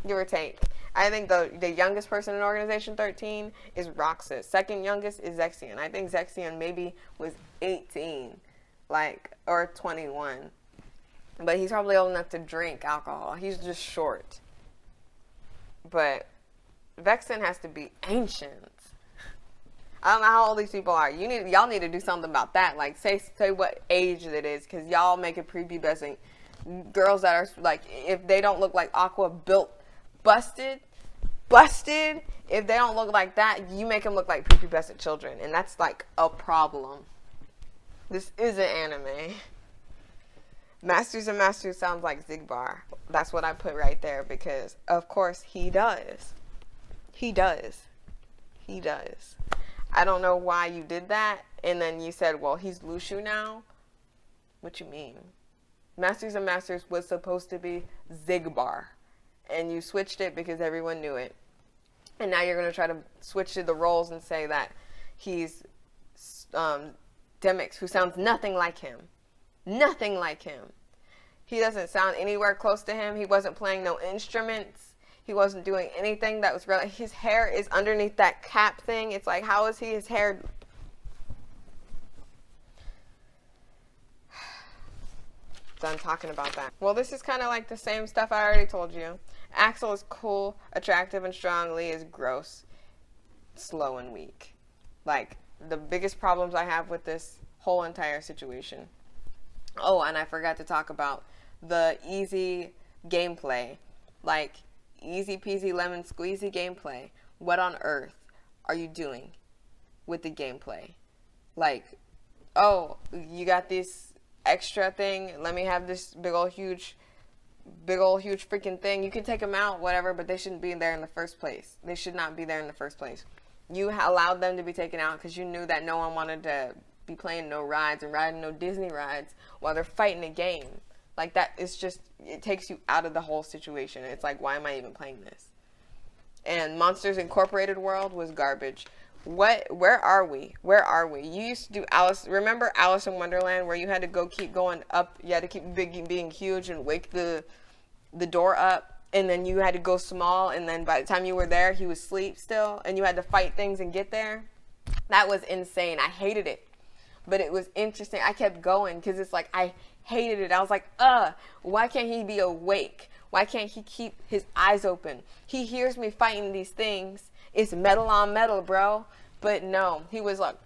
[SPEAKER 1] Give or take. I think the youngest person in Organization 13 is Roxas. Second youngest is Zexion. I think Zexion maybe was 18. Or 21. But he's probably old enough to drink alcohol. He's just short. But Vexen has to be ancient. I don't know how old these people are. Y'all need to do something about that. Like, say what age it is, because y'all make it prepubescent. Girls that are, like, if they don't look like Aqua built busted, busted. If they don't look like that, you make them look like prepubescent children, and that's like a problem. This isn't anime. Masters and Masters sounds like Zigbar. That's what I put right there because, of course, he does. He does. He does. I don't know why you did that, and then you said, well, he's Lushu now. What you mean? Masters and Masters was supposed to be Zigbar, and you switched it because everyone knew it. And now you're going to try to switch to the roles and say that he's Demix, who sounds nothing like him. Nothing like him. He doesn't sound anywhere close to him. He wasn't playing no instruments. He wasn't doing anything that was real. His hair is underneath that cap thing. It's like, how is his hair? Done talking about that. Well, this is kind of like the same stuff I already told you. Axel is cool, attractive, and strong. Lee is gross, slow, and weak. Like, the biggest problems I have with this whole entire situation. Oh, and I forgot to talk about the easy gameplay. Like, easy peasy lemon squeezy gameplay. What on earth are you doing with the gameplay? Like, oh, you got this extra thing. Let me have this big old huge freaking thing. You can take them out, whatever, but they shouldn't be there in the first place. They should not be there in the first place. You allowed them to be taken out because you knew that no one wanted to be playing no rides and riding no Disney rides while they're fighting a game. Like, that is just, it takes you out of the whole situation. It's like, why am I even playing this? And Monsters Incorporated world was garbage. Where are we? Where are we? You used to do remember Alice in Wonderland, where you had to keep going up, you had to keep being huge and wake the door up, and then you had to go small, and then by the time you were there, he was asleep still, and you had to fight things and get there? That was insane. I hated it. But it was interesting. I kept going, because it's like, I hated it. I was like, why can't he be awake? Why can't he keep his eyes open? He hears me fighting these things. It's metal on metal, bro. But no, he was like,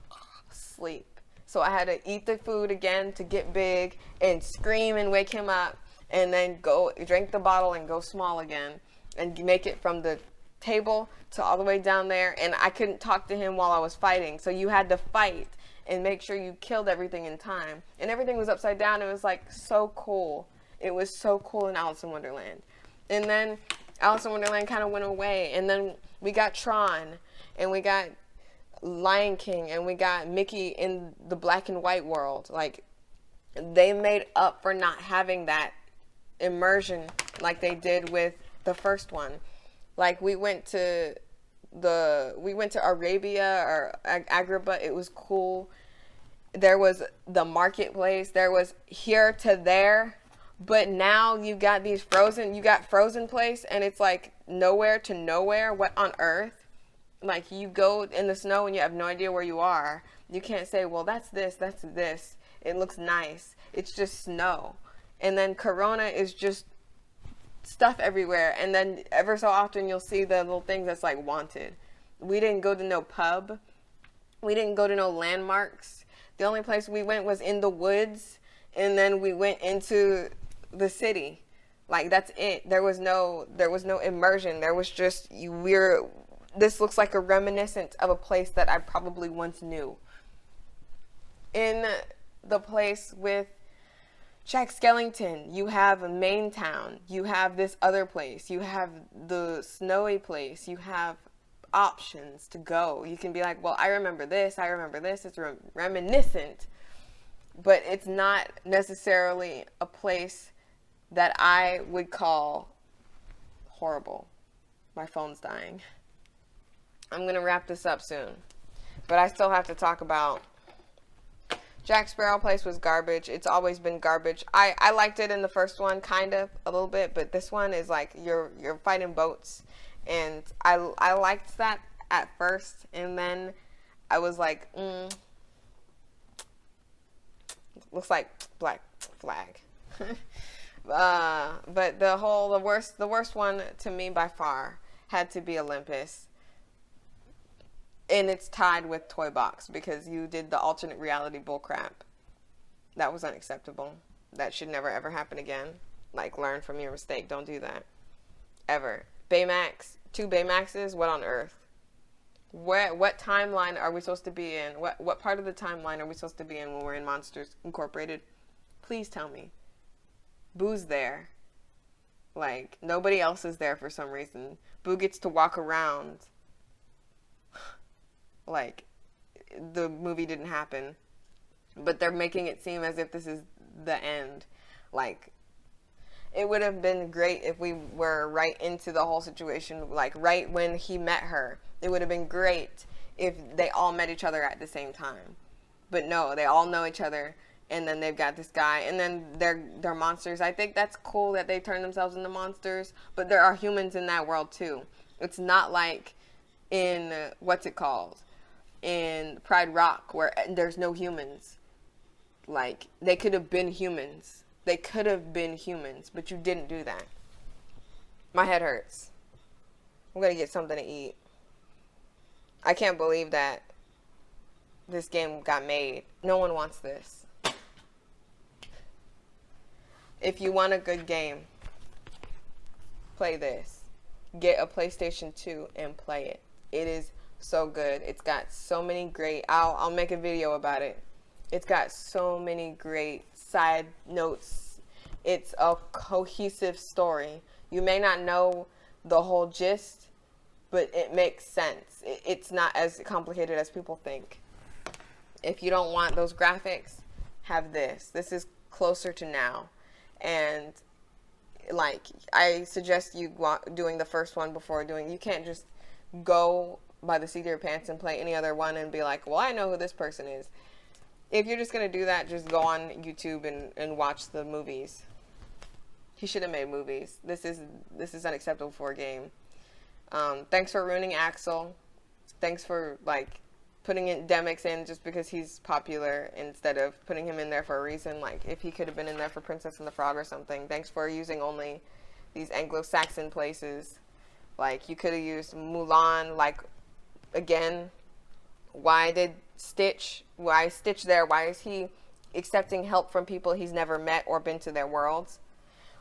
[SPEAKER 1] sleep. So I had to eat the food again to get big and scream and wake him up, and then go drink the bottle and go small again and make it from the table to all the way down there. And I couldn't talk to him while I was fighting. So you had to fight and make sure you killed everything in time. And everything was upside down. It was like so cool. It was so cool in Alice in Wonderland. And then Alice in Wonderland kind of went away. And then we got Tron, and we got Lion King, and we got Mickey in the black and white world. Like, they made up for not having that immersion like they did with the first one. Like, we went to Arabia or Agrabah. It was cool. There was the marketplace. There was here to there. But now you got Frozen Place, and it's like nowhere to nowhere. What on earth? Like, you go in the snow and you have no idea where you are. You can't say, well, that's this. It looks nice. It's just snow. And then Corona is just stuff everywhere. And then ever so often you'll see the little things that's like wanted. We didn't go to no pub. We didn't go to no landmarks. The only place we went was in the woods. And then we went into the city. Like, that's it. There was no immersion. There was just, this looks like a reminiscent of a place that I probably once knew. In the place with Jack Skellington, you have Main Town. You have this other place. You have the snowy place. You have options to go. You can be like, well, I remember this. It's reminiscent. But it's not necessarily a place that I would call horrible. My phone's dying. I'm going to wrap this up soon. But I still have to talk about Jack Sparrow Place was garbage. It's always been garbage. I liked it in the first one, kind of, a little bit. But this one is like you're fighting boats. And I liked that at first. And then I was like, looks like Black Flag. But the worst one to me by far had to be Olympus. And it's tied with Toy Box because you did the alternate reality bullcrap. That was unacceptable. That should never ever happen again. Like, learn from your mistake. Don't do that. Ever. Baymax, 2 Baymaxes, what on earth? What timeline are we supposed to be in? What part of the timeline are we supposed to be in when we're in Monsters Incorporated? Please tell me. Boo's there. Like, nobody else is there for some reason. Boo gets to walk around like the movie didn't happen. But they're making it seem as if this is the end. Like, it would have been great if we were right into the whole situation, like right when he met her. It would have been great if they all met each other at the same time. But no, they all know each other, and then they've got this guy, and then they're monsters. I think that's cool that they turn themselves into monsters, but there are humans in that world too. It's not like in, what's it called? In Pride Rock, where there's no humans. Like, they could have been humans. They could have been humans, but you didn't do that. My head hurts. I'm gonna get something to eat. I can't believe that this game got made. No one wants this. If you want a good game, play this. Get a PlayStation 2 and play it. It is so good. It's got so many great... I'll make a video about it. It's got so many great side notes. It's a cohesive story. You may not know the whole gist, but it makes sense. It's not as complicated as people think. If you don't want those graphics, have this. This is closer to now. And, like, I suggest you doing the first one before doing... You can't just go by the seat of your pants and play any other one and be like, well, I know who this person is. If you're just going to do that, just go on YouTube and watch the movies. He should have made movies. This is unacceptable for a game. Thanks for ruining Axel. Thanks for, like, putting Demix in just because he's popular instead of putting him in there for a reason. Like, if he could have been in there for Princess and the Frog or something. Thanks for using only these Anglo-Saxon places. Like, you could have used Mulan, like, again. Why Stitch there? Why is he accepting help from people he's never met or been to their worlds?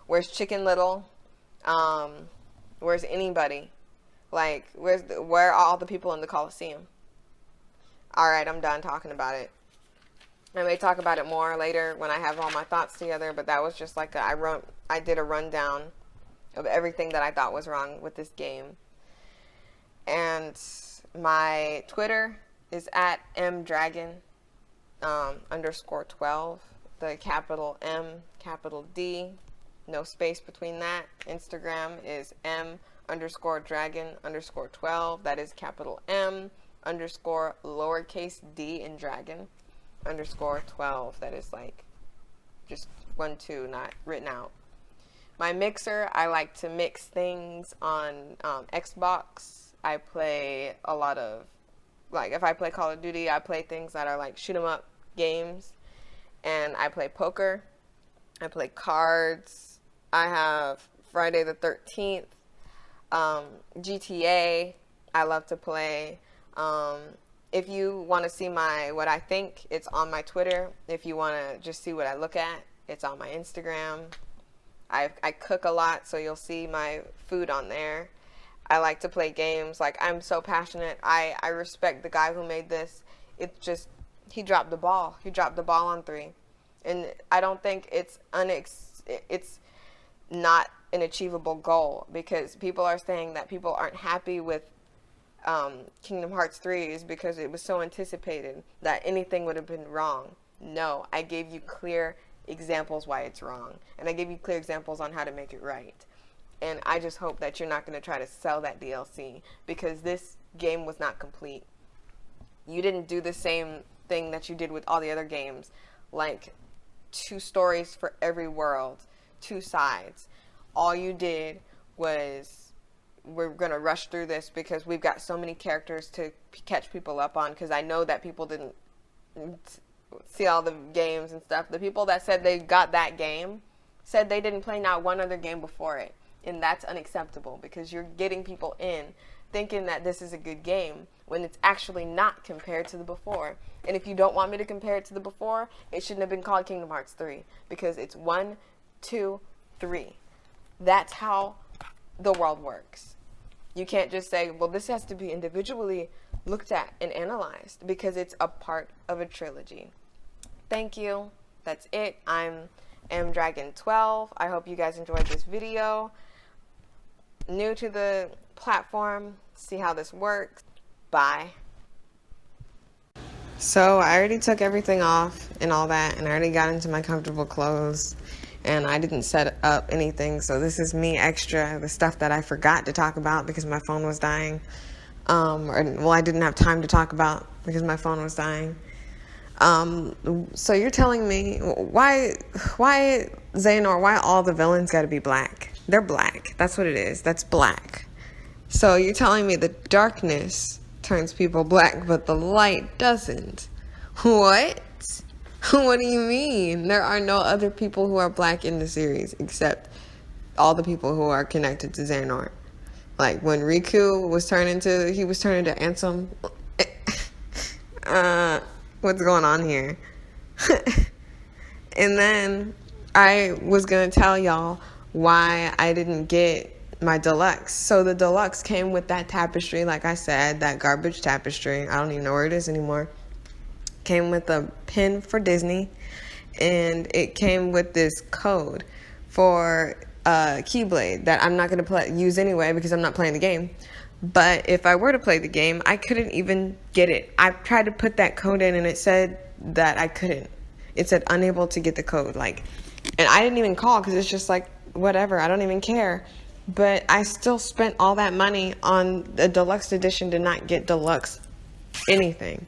[SPEAKER 1] Where's Chicken Little? Where's anybody? Like, where are all the people in the Coliseum? Alright, I'm done talking about it. I may talk about it more later when I have all my thoughts together, but that was just like I did a rundown of everything that I thought was wrong with this game. And my Twitter is at mdragon _12. The capital M, capital D, no space between that. Instagram is m_dragon_12. That is capital M _lowercase d in dragon _12. That is like just 1, 2, not written out. My mixer, I like to mix things on Xbox. I play a lot of, like, if I play Call of Duty, I play things that are like shoot 'em up games, and I play poker. I play cards. I have Friday the 13th, GTA. I love to play. If you want to see what I think, it's on my Twitter. If you want to just see what I look at, it's on my Instagram. I cook a lot, so you'll see my food on there. I like to play games. Like, I'm so passionate. I respect the guy who made this. It's just, he dropped the ball. He dropped the ball on 3. And I don't think it's not an achievable goal, because people are saying that people aren't happy with Kingdom Hearts 3 is because it was so anticipated that anything would have been wrong. No, I gave you clear examples why it's wrong, and I gave you clear examples on how to make it right. And I just hope that you're not going to try to sell that DLC, because this game was not complete. You didn't do the same thing that you did with all the other games, like 2 stories for every world, 2 sides. All you did was, we're going to rush through this because we've got so many characters to catch people up on, because I know that people didn't see all the games and stuff. The people that said they got that game said they didn't play not one other game before it. And that's unacceptable, because you're getting people in thinking that this is a good game when it's actually not compared to the before. And if you don't want me to compare it to the before, it shouldn't have been called Kingdom Hearts 3, because it's 1, 2, 3. That's how the world works. You can't just say, well, this has to be individually looked at and analyzed because it's a part of a trilogy. Thank you. That's it. I'm mdragon12. I hope you guys enjoyed this video. New to the platform, see how this works. Bye. So I already took everything off and all that, and I already got into my comfortable clothes, and I didn't set up anything. So this is me extra, the stuff that I forgot to talk about because my phone was dying. I didn't have time to talk about because my phone was dying. So you're telling me why Xehanort, why all the villains got to be black? They're black. That's what it is. That's black. So you're telling me the darkness turns people black, but the light doesn't. What? What do you mean? There are no other people who are black in the series except all the people who are connected to Xehanort. Like when Riku was turned into Ansem. What's going on here? And then I was gonna tell y'all why I didn't get my deluxe. So the deluxe came with that tapestry, like I said, that garbage tapestry. I don't even know where it is anymore. Came with a pin for Disney, and it came with this code for Keyblade that I'm not gonna use anyway because I'm not playing the game. But if I were to play the game, I couldn't even get it. I tried to put that code in and it said that I couldn't. It said unable to get the code. And I didn't even call because it's just like, whatever, I don't even care. But I still spent all that money on the deluxe edition to not get deluxe anything.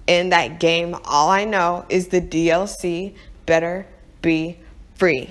[SPEAKER 1] In that game, all I know is the DLC better be free.